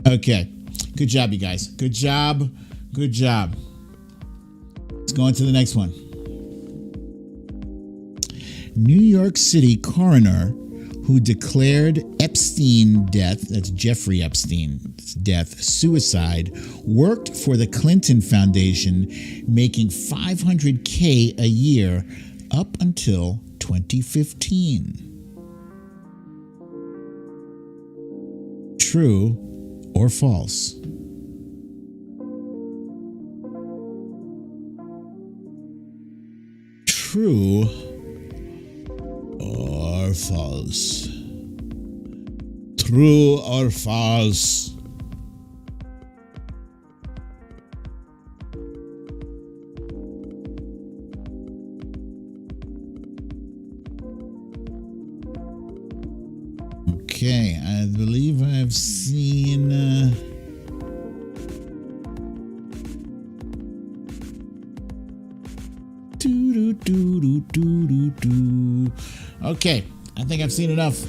Okay. Good job, you guys. Good job. Good job. Let's go on to the next one. New York City coroner who declared Epstein death, that's Jeffrey Epstein's death, suicide, worked for the Clinton Foundation, making $500K a year up until 2015. True or false? True or false? True or false? Okay, I believe I've seen Okay, I think I've seen enough.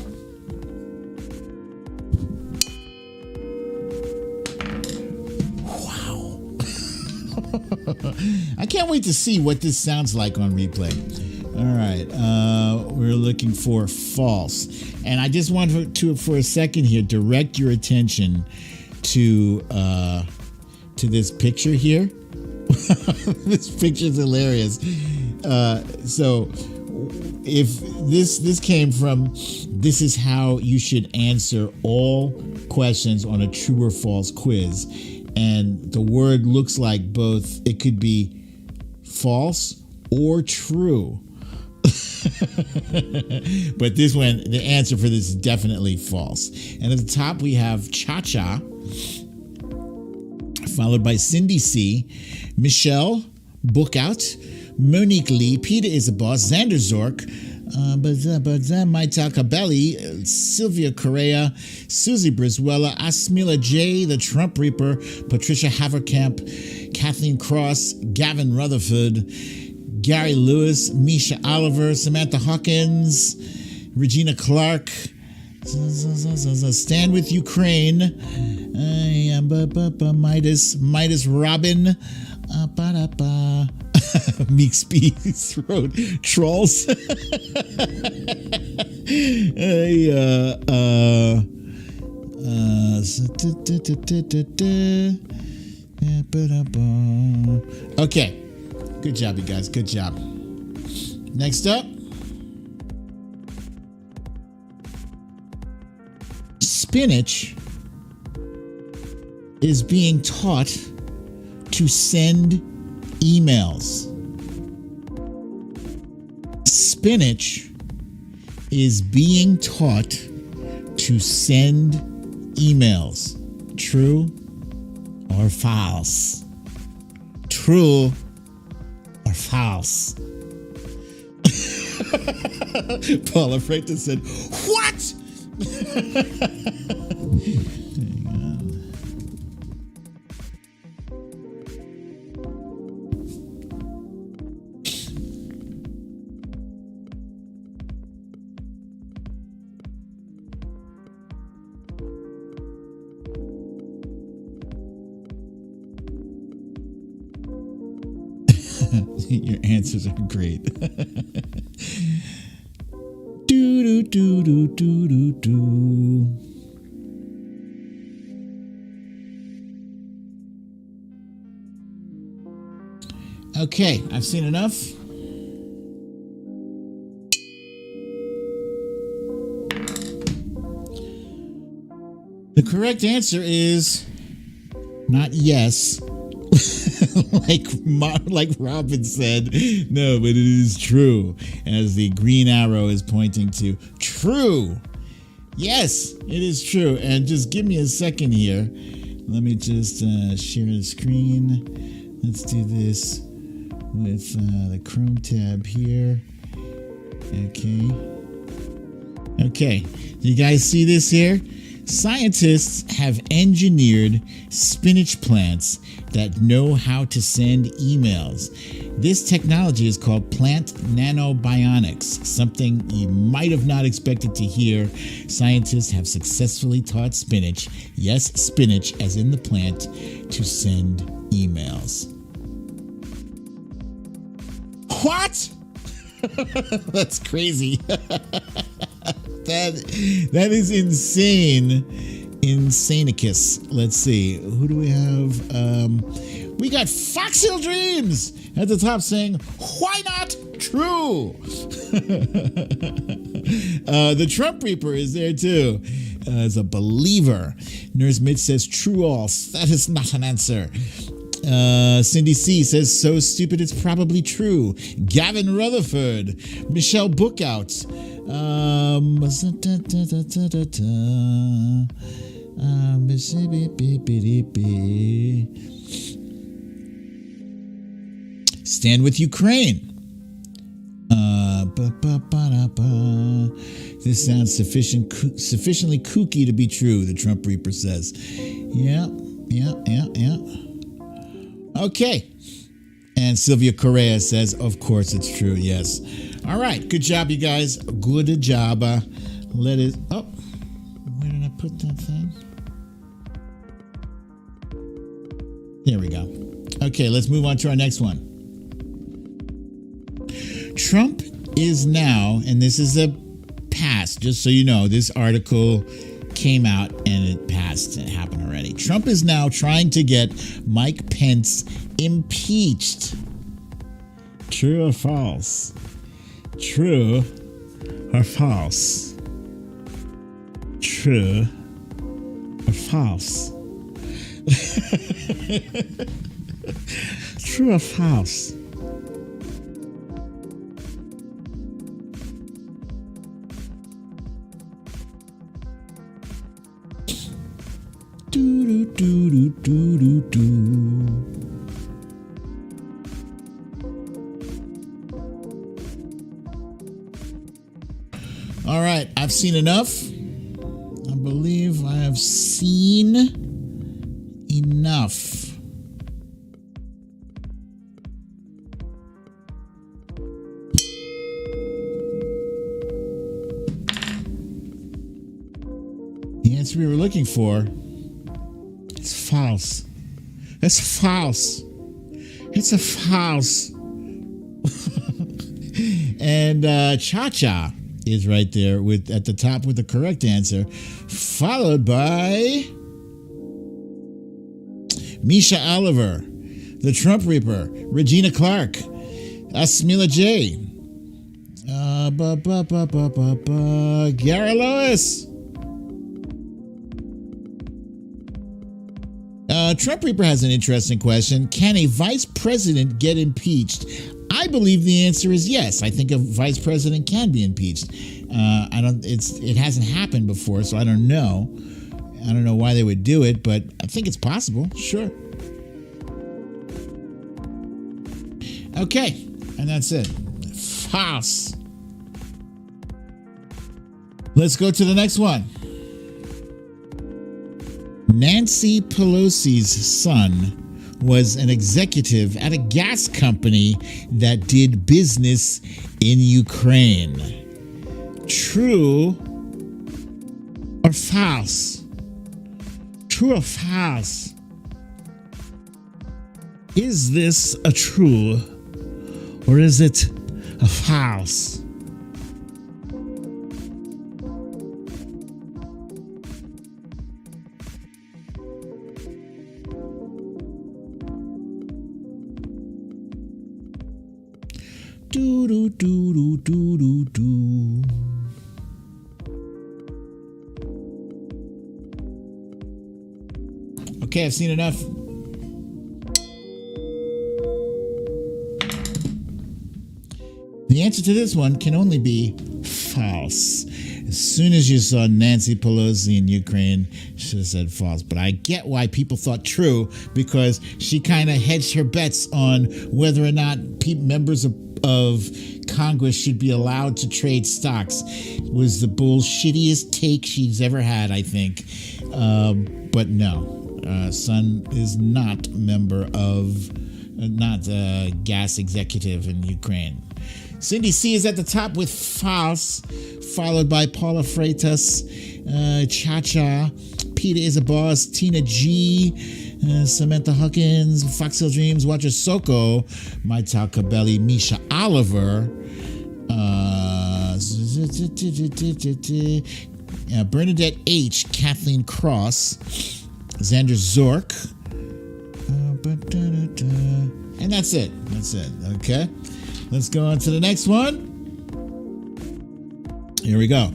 Wow. I can't wait to see what this sounds like on replay. All right, we're looking for false. And I just want to, for a second here, direct your attention to this picture here. This picture's hilarious. So if this came from, this is how you should answer all questions on a true or false quiz. And the word looks like both, it could be false or true. But this one, the answer for this is definitely false. And at the top we have Cha-Cha, followed by Cindy C, Michelle Bookout, Monique Lee, Peter is a Boss, Xander Zork, Maita Cabelli, Sylvia Correa, Susie Brizuela, Asmila J, the Trump Reaper, Patricia Haverkamp, Kathleen Cross, Gavin Rutherford, Gary Lewis, Misha Oliver, Samantha Hawkins, Regina Clark, Stand with Ukraine, Midas Robin, Meek Speeds wrote Trolls. Okay. Good job, you guys. Good job. Next up, spinach is being taught to send emails. Spinach is being taught to send emails. True or false? True or false? Paula Freitas said, what? Hang on. Your answers are great. Do do do do do do do. Okay, I've seen enough. The correct answer is not yes. like Robin said, no, but it is true. As the green arrow is pointing to true. Yes, it is true. And just give me a second here. Let me just share the screen. Let's do this with the Chrome tab here. Okay. Do you guys see this here? Scientists have engineered spinach plants that know how to send emails. This technology is called plant nanobionics, something you might have not expected to hear. Scientists have successfully taught spinach, yes, spinach as in the plant, to send emails. What? That's crazy. That is insane. Insanicus. Let's see. Who do we have? We got Foxhill Dreams at the top saying, why not true? The Trump Reaper is there too. As a believer. Nurse Mitch says, true all. That is not an answer. Cindy C says, so stupid it's probably true. Gavin Rutherford. Michelle Bookout. Stand with Ukraine. This sounds sufficiently kooky to be true, the Trump Reaper says. Yeah. Okay. And Sylvia Correa says, of course it's true, yes. All right, good job, you guys. Good job. Let it... Oh, where did I put that thing? There we go. Okay, let's move on to our next one. Trump is now, and this is a pass, just so you know, this article came out and it passed. It happened already. Trump is now trying to get Mike Pence impeached. True or false? True or false? True or false? True or false? Do do do do do do. All right, I've seen enough. I believe I have seen enough. The answer we were looking for is false. It's false. It's a false. And Cha-Cha is right there with at the top with the correct answer, followed by Misha Oliver, the Trump Reaper, Regina Clark, Asmila J, Gary Lewis. Trump Reaper has an interesting question. Can a vice president get impeached? I believe the answer is yes. I think a vice president can be impeached. It hasn't happened before, so I don't know. I don't know why they would do it, but I think it's possible. Sure. Okay, and that's it. False. Let's go to the next one. Nancy Pelosi's son was an executive at a gas company that did business in Ukraine. True or false? True or false? Is this a true or is it a false? Do do do do do do. Okay, I've seen enough. The answer to this one can only be false. As soon as you saw Nancy Pelosi in Ukraine, should have said false. But I get why people thought true, because she kind of hedged her bets on whether or not members of Congress should be allowed to trade stocks. It was the bullshittiest take she's ever had, I think. But no, son is not member of, not a gas executive in Ukraine. Cindy C is at the top with false, followed by Paula Freitas, Cha-Cha, Peter is a boss, Tina G, Samantha Huckins, Fox Hill Dreams, Watcher Soko, Maital Cabelli, Misha Oliver, Bernadette H, Kathleen Cross, Xander Zork, and that's it. That's it. Okay. Let's go on to the next one. Here we go.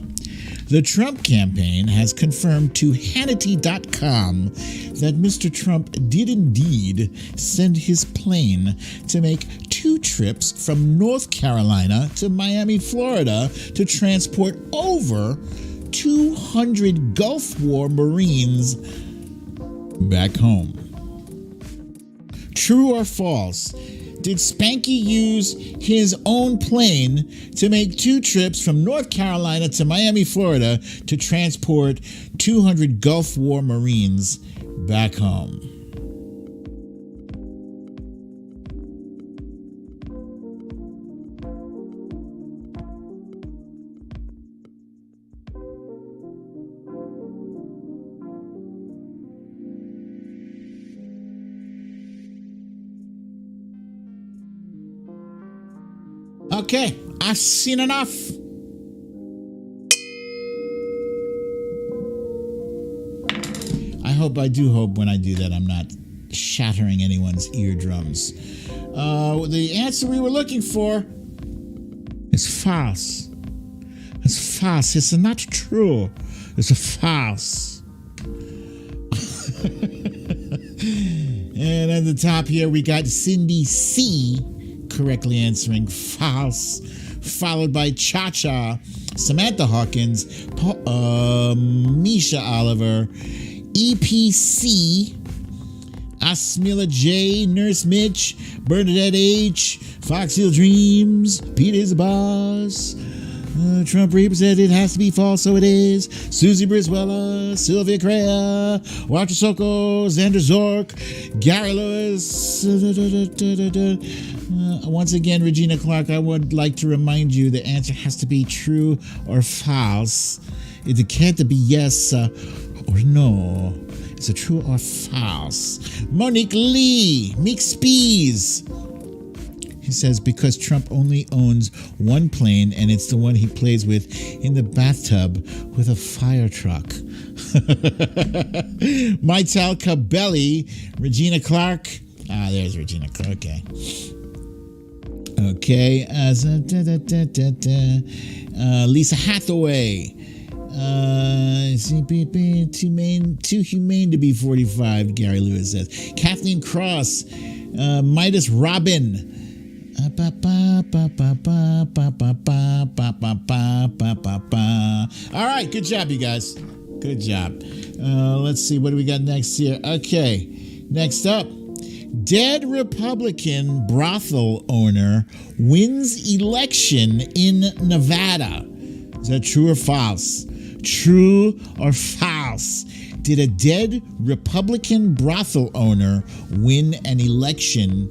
The Trump campaign has confirmed to Hannity.com that Mr. Trump did indeed send his plane to make 2 trips from North Carolina to Miami, Florida to transport over 200 Gulf War Marines back home. True or false? Did Spanky use his own plane to make 2 trips from North Carolina to Miami, Florida to transport 200 Gulf War Marines back home? Okay, I've seen enough. I do hope when I do that I'm not shattering anyone's eardrums. The answer we were looking for is false. It's false. It's not true. It's a false. And at the top here, we got Cindy C correctly answering false, followed by Cha-Cha, Samantha Hawkins, Misha Oliver, EPC, Asmila J, Nurse Mitch, Bernadette H, Fox Hill Dreams, Pete is a boss, Trump Reaper said it has to be false, so it is. Susie Briswella, Sylvia Crea, Walter Soko, Xander Zork, Gary Lewis. Once again, Regina Clark, I would like to remind you the answer has to be true or false. It can't be yes or no. It's a true or false. Monique Lee, Meek Spees. He says because Trump only owns one plane and it's the one he plays with in the bathtub with a fire truck. Maital Cabelli, Regina Clark. There's Regina Clark. Okay. Okay. Lisa Hathaway. Too humane to be 45, Gary Lewis says. Kathleen Cross. Midas Robin. All right, good job, you guys. Good job. Let's see, what do we got next here? Okay, next up. Dead Republican brothel owner wins election in Nevada. Is that true or false? True or false? Did a dead Republican brothel owner win an election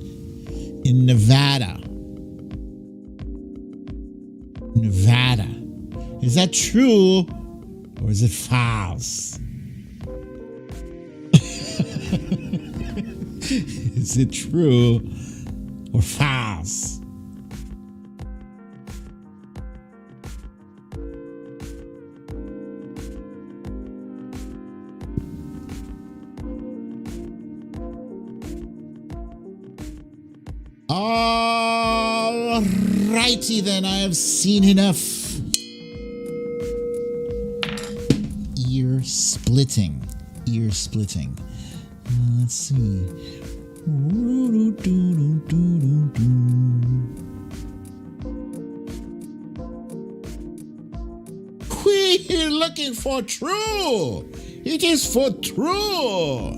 in Nevada? Nevada. Is that true or is it false? Is it true or false? All righty then, I have seen enough. Ear splitting. Ear splitting. Let's see. We're looking for true. It is for true.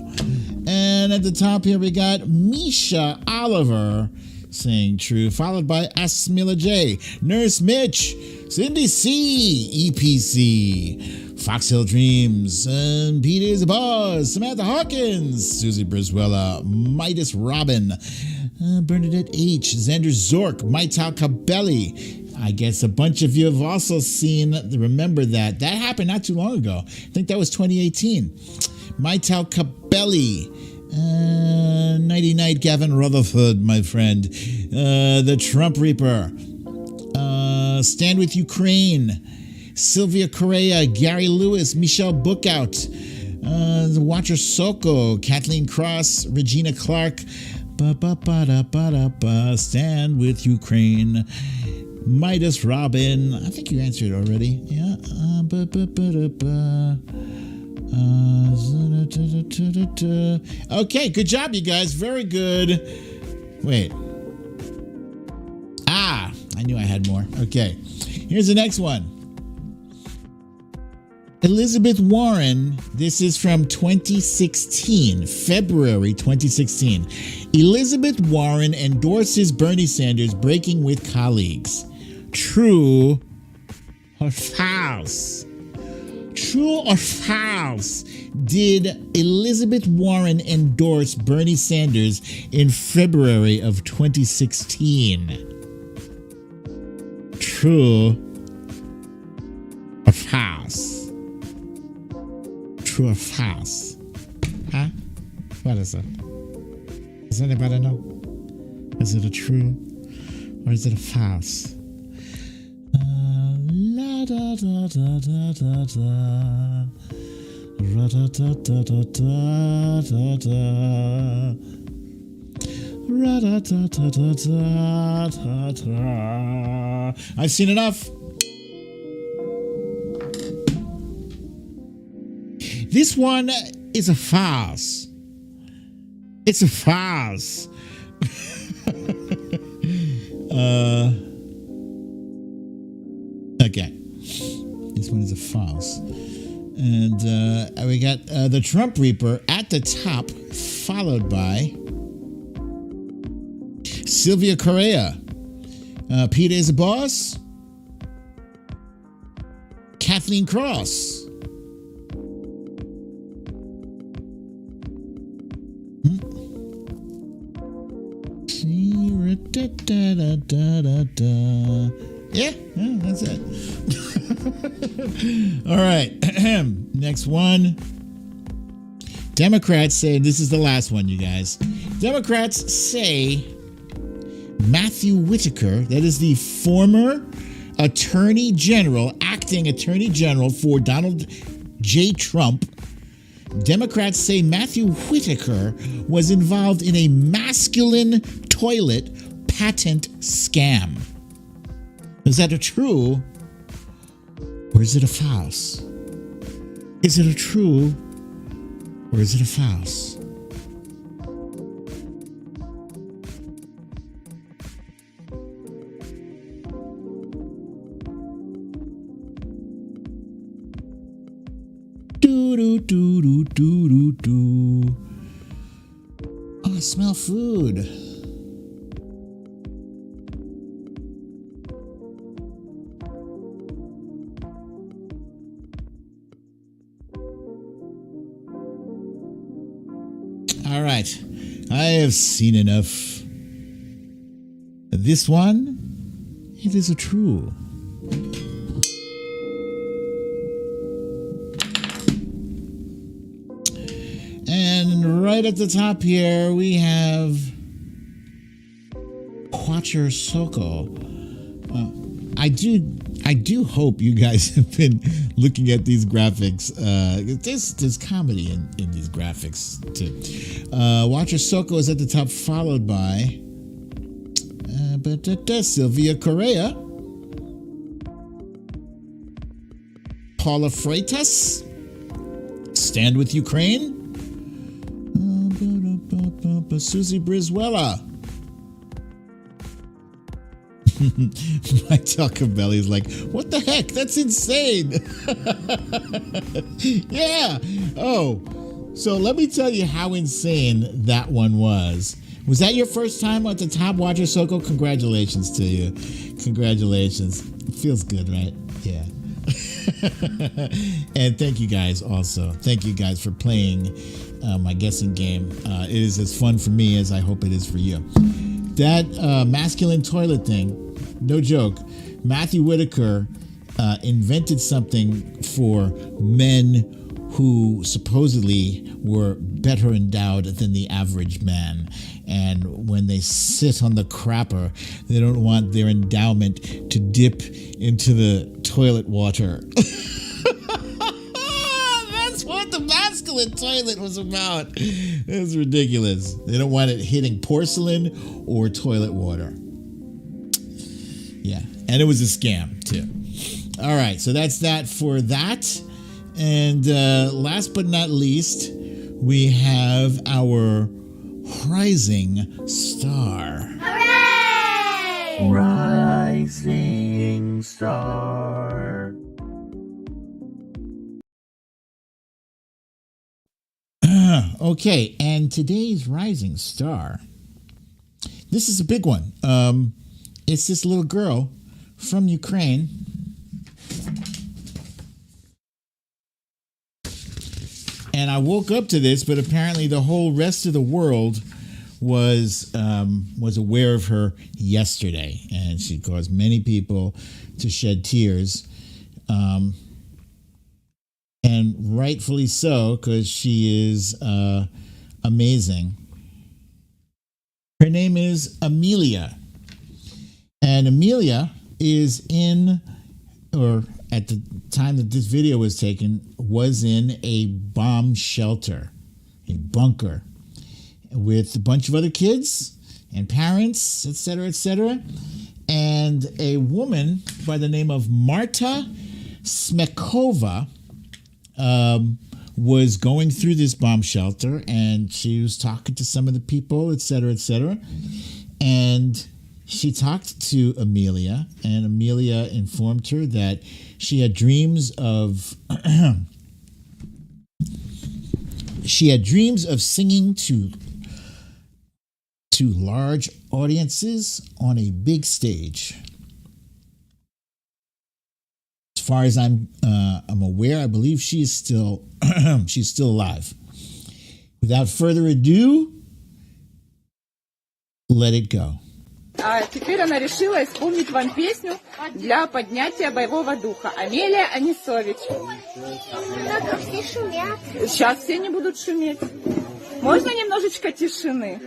And at the top here we got Misha Oliver saying true, followed by Asmila J, Nurse Mitch, Cindy C, EPC, Foxhill Dreams, and Peter's Boss, Samantha Hawkins, Susie Briswella, Midas Robin, Bernadette H, Xander Zork, Maital Cabelli. I guess a bunch of you have also remember that. That happened not too long ago. I think that was 2018. Maital Cabelli. Nighty night, Gavin Rutherford, my friend. The Trump Reaper. Stand with Ukraine. Sylvia Correa, Gary Lewis, Michelle Bookout, the Watcher Soko, Kathleen Cross, Regina Clark. Stand with Ukraine. Midas Robin. I think you answered already. Yeah. Okay, good job, you guys. Very good. Wait. I knew I had more. Okay. Here's the next one. Elizabeth Warren, this is from 2016, February 2016. Elizabeth Warren endorses Bernie Sanders breaking with colleagues. True or false? True or false? Did Elizabeth Warren endorse Bernie Sanders in February of 2016? True or false? True or false? Huh? What is it? Does anybody know? Is it a true or is it a false? La da da da da da da. Ra da da da da da da. Ra da da da da da da. I've seen enough. This one is a farce. It's a farce. Okay. This one is a farce. And we got the Trump Reaper at the top, followed by Sylvia Correa. Peter is a boss. Kathleen Cross. Yeah, that's it. All right. Next one. Democrats say, this is the last one, you guys. Democrats say Matthew Whitaker, that is the former Attorney General, acting Attorney General for Donald J. Trump. Democrats say Matthew Whitaker was involved in a masculine toilet patent scam. Is that a true or is it a false? Is it a true or is it a false? Do. Oh, I smell food. All right. I have seen enough. This one, it is a true. And right at the top here, we have Quacher Soko. I do hope you guys have been looking at these graphics. There's comedy in these graphics too. Watcher Soko is at the top, followed by Sylvia Correa, Paula Freitas, Stand With Ukraine, Susie Brizuela. My Taco Belly is like, what the heck? That's insane. Yeah. Oh, so let me tell you how insane that one was. Was that your first time at the top, Watcher Soko? Congratulations to you. Congratulations. It feels good, right? Yeah. And thank you guys also. Thank you guys for playing my guessing game. It is as fun for me as I hope it is for you. That masculine toilet thing, no joke. Matthew Whitaker invented something for men who supposedly were better endowed than the average man. And when they sit on the crapper, they don't want their endowment to dip into the toilet water. That's what the masculine toilet was about. It's ridiculous. They don't want it hitting porcelain or toilet water. Yeah, and it was a scam too. All right, so that's that for that. And last but not least, we have our rising star. Hooray! Rising star. Okay, and today's rising star, this is a big one. It's this little girl from Ukraine. And I woke up to this, but apparently the whole rest of the world was aware of her yesterday, and she caused many people to shed tears, and rightfully so, because she is amazing. Her name is Amelia, and Amelia is in, or at the time that this video was taken, was in a bomb shelter, a bunker, with a bunch of other kids and parents, etc., and a woman by the name of Marta Smekova was going through this bomb shelter, and she was talking to some of the people, etc., and she talked to Amelia, and Amelia informed her that she had dreams of singing to large audiences on a big stage. As far as I'm aware, I believe she's still alive. Without further ado, let it go. А теперь она решила исполнить вам песню для поднятия боевого духа. Амелия Анисович. Все шумят. Сейчас все не будут шуметь. Можно немножечко тишины?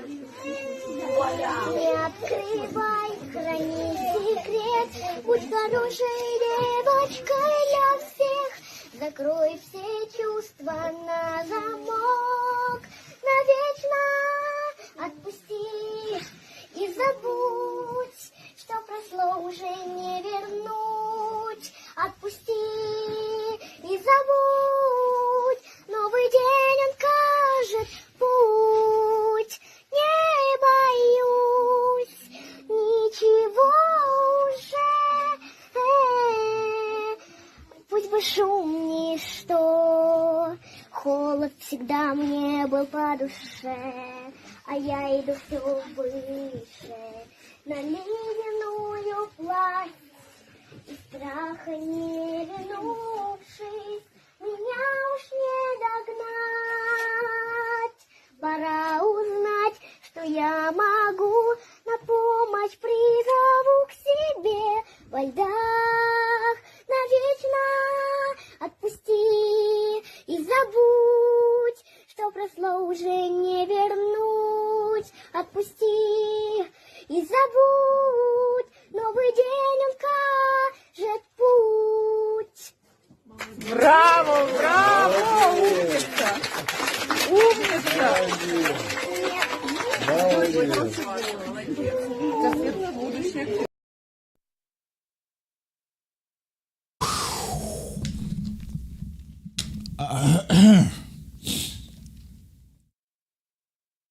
Не открывай, храни секрет. Будь хорошей девочкой для всех. Закрой все чувства на замок. Навечно отпусти. И забудь, что прошло уже не вернуть. Отпусти и забудь. Новый день он кажет путь. Не боюсь ничего уже. Пусть бы шум ничто. Холод всегда мне был по душе. А я иду все выше, на ледяную власть, и страха не вернувшись, меня уж не догнать. Пора Отпусти и забудь, новый день он кажет путь. Браво, браво, умница. Умница. За светлое будущее.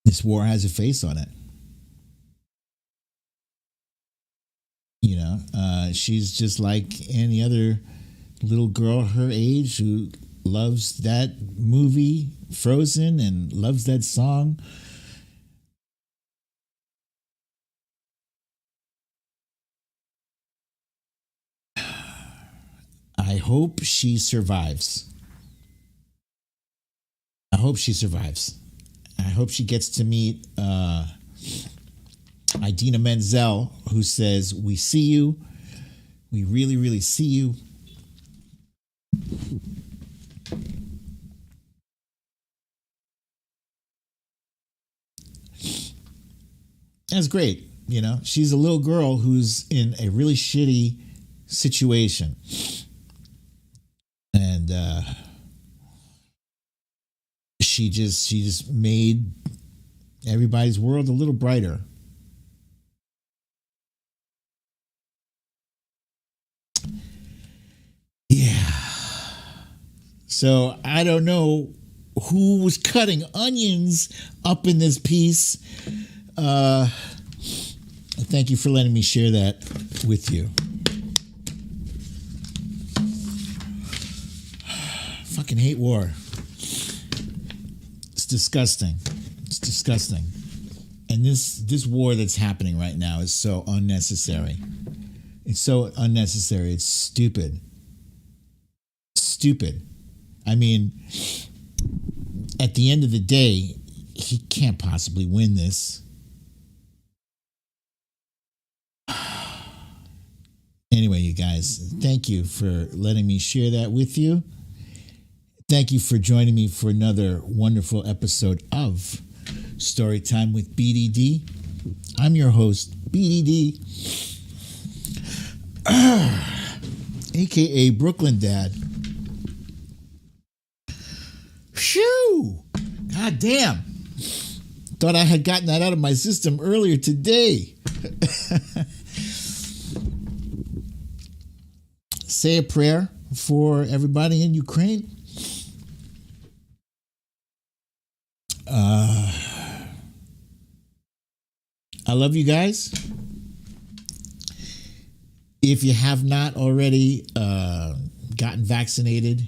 This war has a face on it. You know, she's just like any other little girl her age who loves that movie Frozen and loves that song. I hope she survives. I hope she survives. I hope she gets to meet Idina Menzel, who says, "We see you. We really, really see you." That's great. You know, she's a little girl who's in a really shitty situation. And she just made everybody's world a little brighter. Yeah. So I don't know who was cutting onions up in this piece. Thank you for letting me share that with you. Fucking hate war. It's disgusting. It's disgusting. And this war that's happening right now is so unnecessary. It's so unnecessary. It's stupid. Stupid. I mean, at the end of the day, he can't possibly win this. Anyway, you guys, thank you for letting me share that with you. Thank you for joining me for another wonderful episode of Storytime with BDD. I'm your host, BDD, aka Brooklyn Dad. Shoo! God damn. Thought I had gotten that out of my system earlier today. Say a prayer for everybody in Ukraine. I love you guys. If you have not already gotten vaccinated,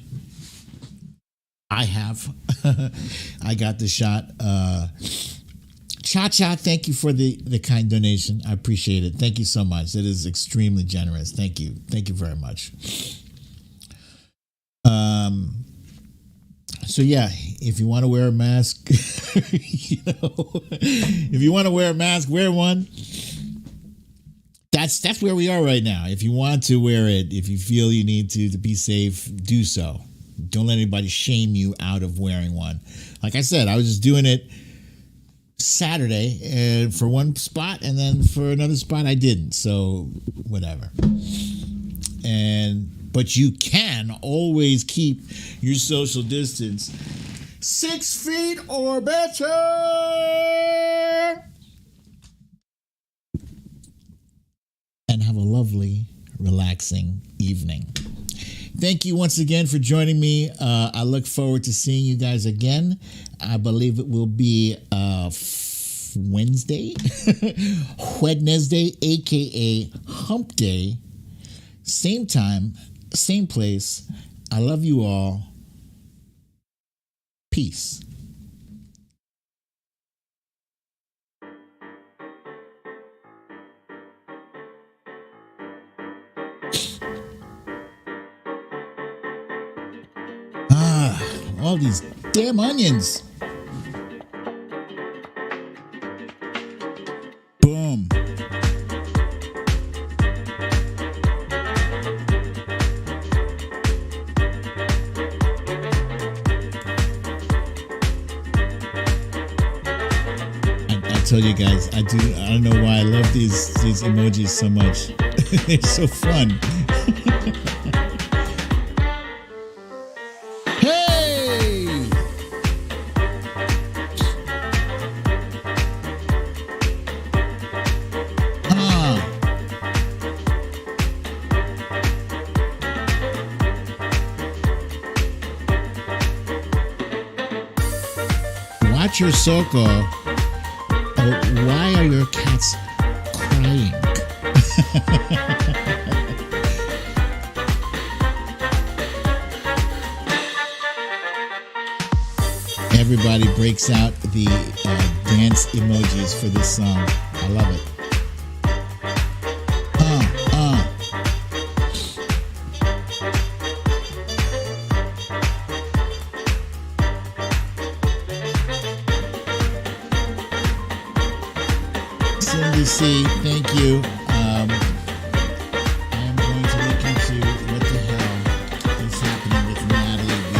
I have. I got the shot. Cha-Cha, thank you for the kind donation. I appreciate it. Thank you so much. It is extremely generous. Thank you. Thank you very much. So yeah, if you want to wear a mask, if you want to wear a mask, wear one. That's where we are right now. If you want to wear it, if you feel you need to be safe, do so. Don't let anybody shame you out of wearing one. Like I said, I was just doing it Saturday and for one spot, and then for another spot I didn't. So whatever. But you can always keep your social distance 6 feet or better. And have a lovely, relaxing evening. Thank you once again for joining me. I look forward to seeing you guys again. I believe it will be Wednesday, Wednesday, aka Hump Day. Same time, same place. I love you all. Peace. All these damn onions. Boom. told you guys, I don't know why I love these emojis so much. They're so fun. Hey! Watch your Soko. Why are your cats crying? Everybody breaks out the dance emojis for this song. I love it. C, thank you. I am going to look into what the hell is happening with Natalie B.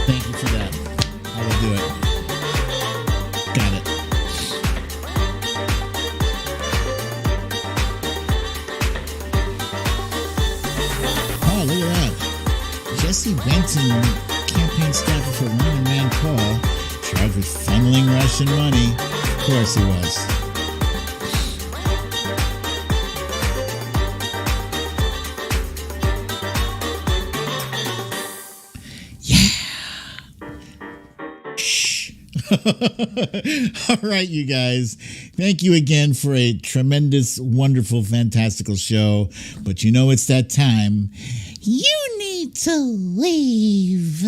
Thank you for that. I will do it. Got it. Oh, look at that. Jesse Benson, campaign staffer for Running Man Paul, charged with funneling Russian money. Of course he was. Yeah. Shh. All right, you guys. Thank you again for a tremendous, wonderful, fantastical show. But you know it's that time. You need to leave.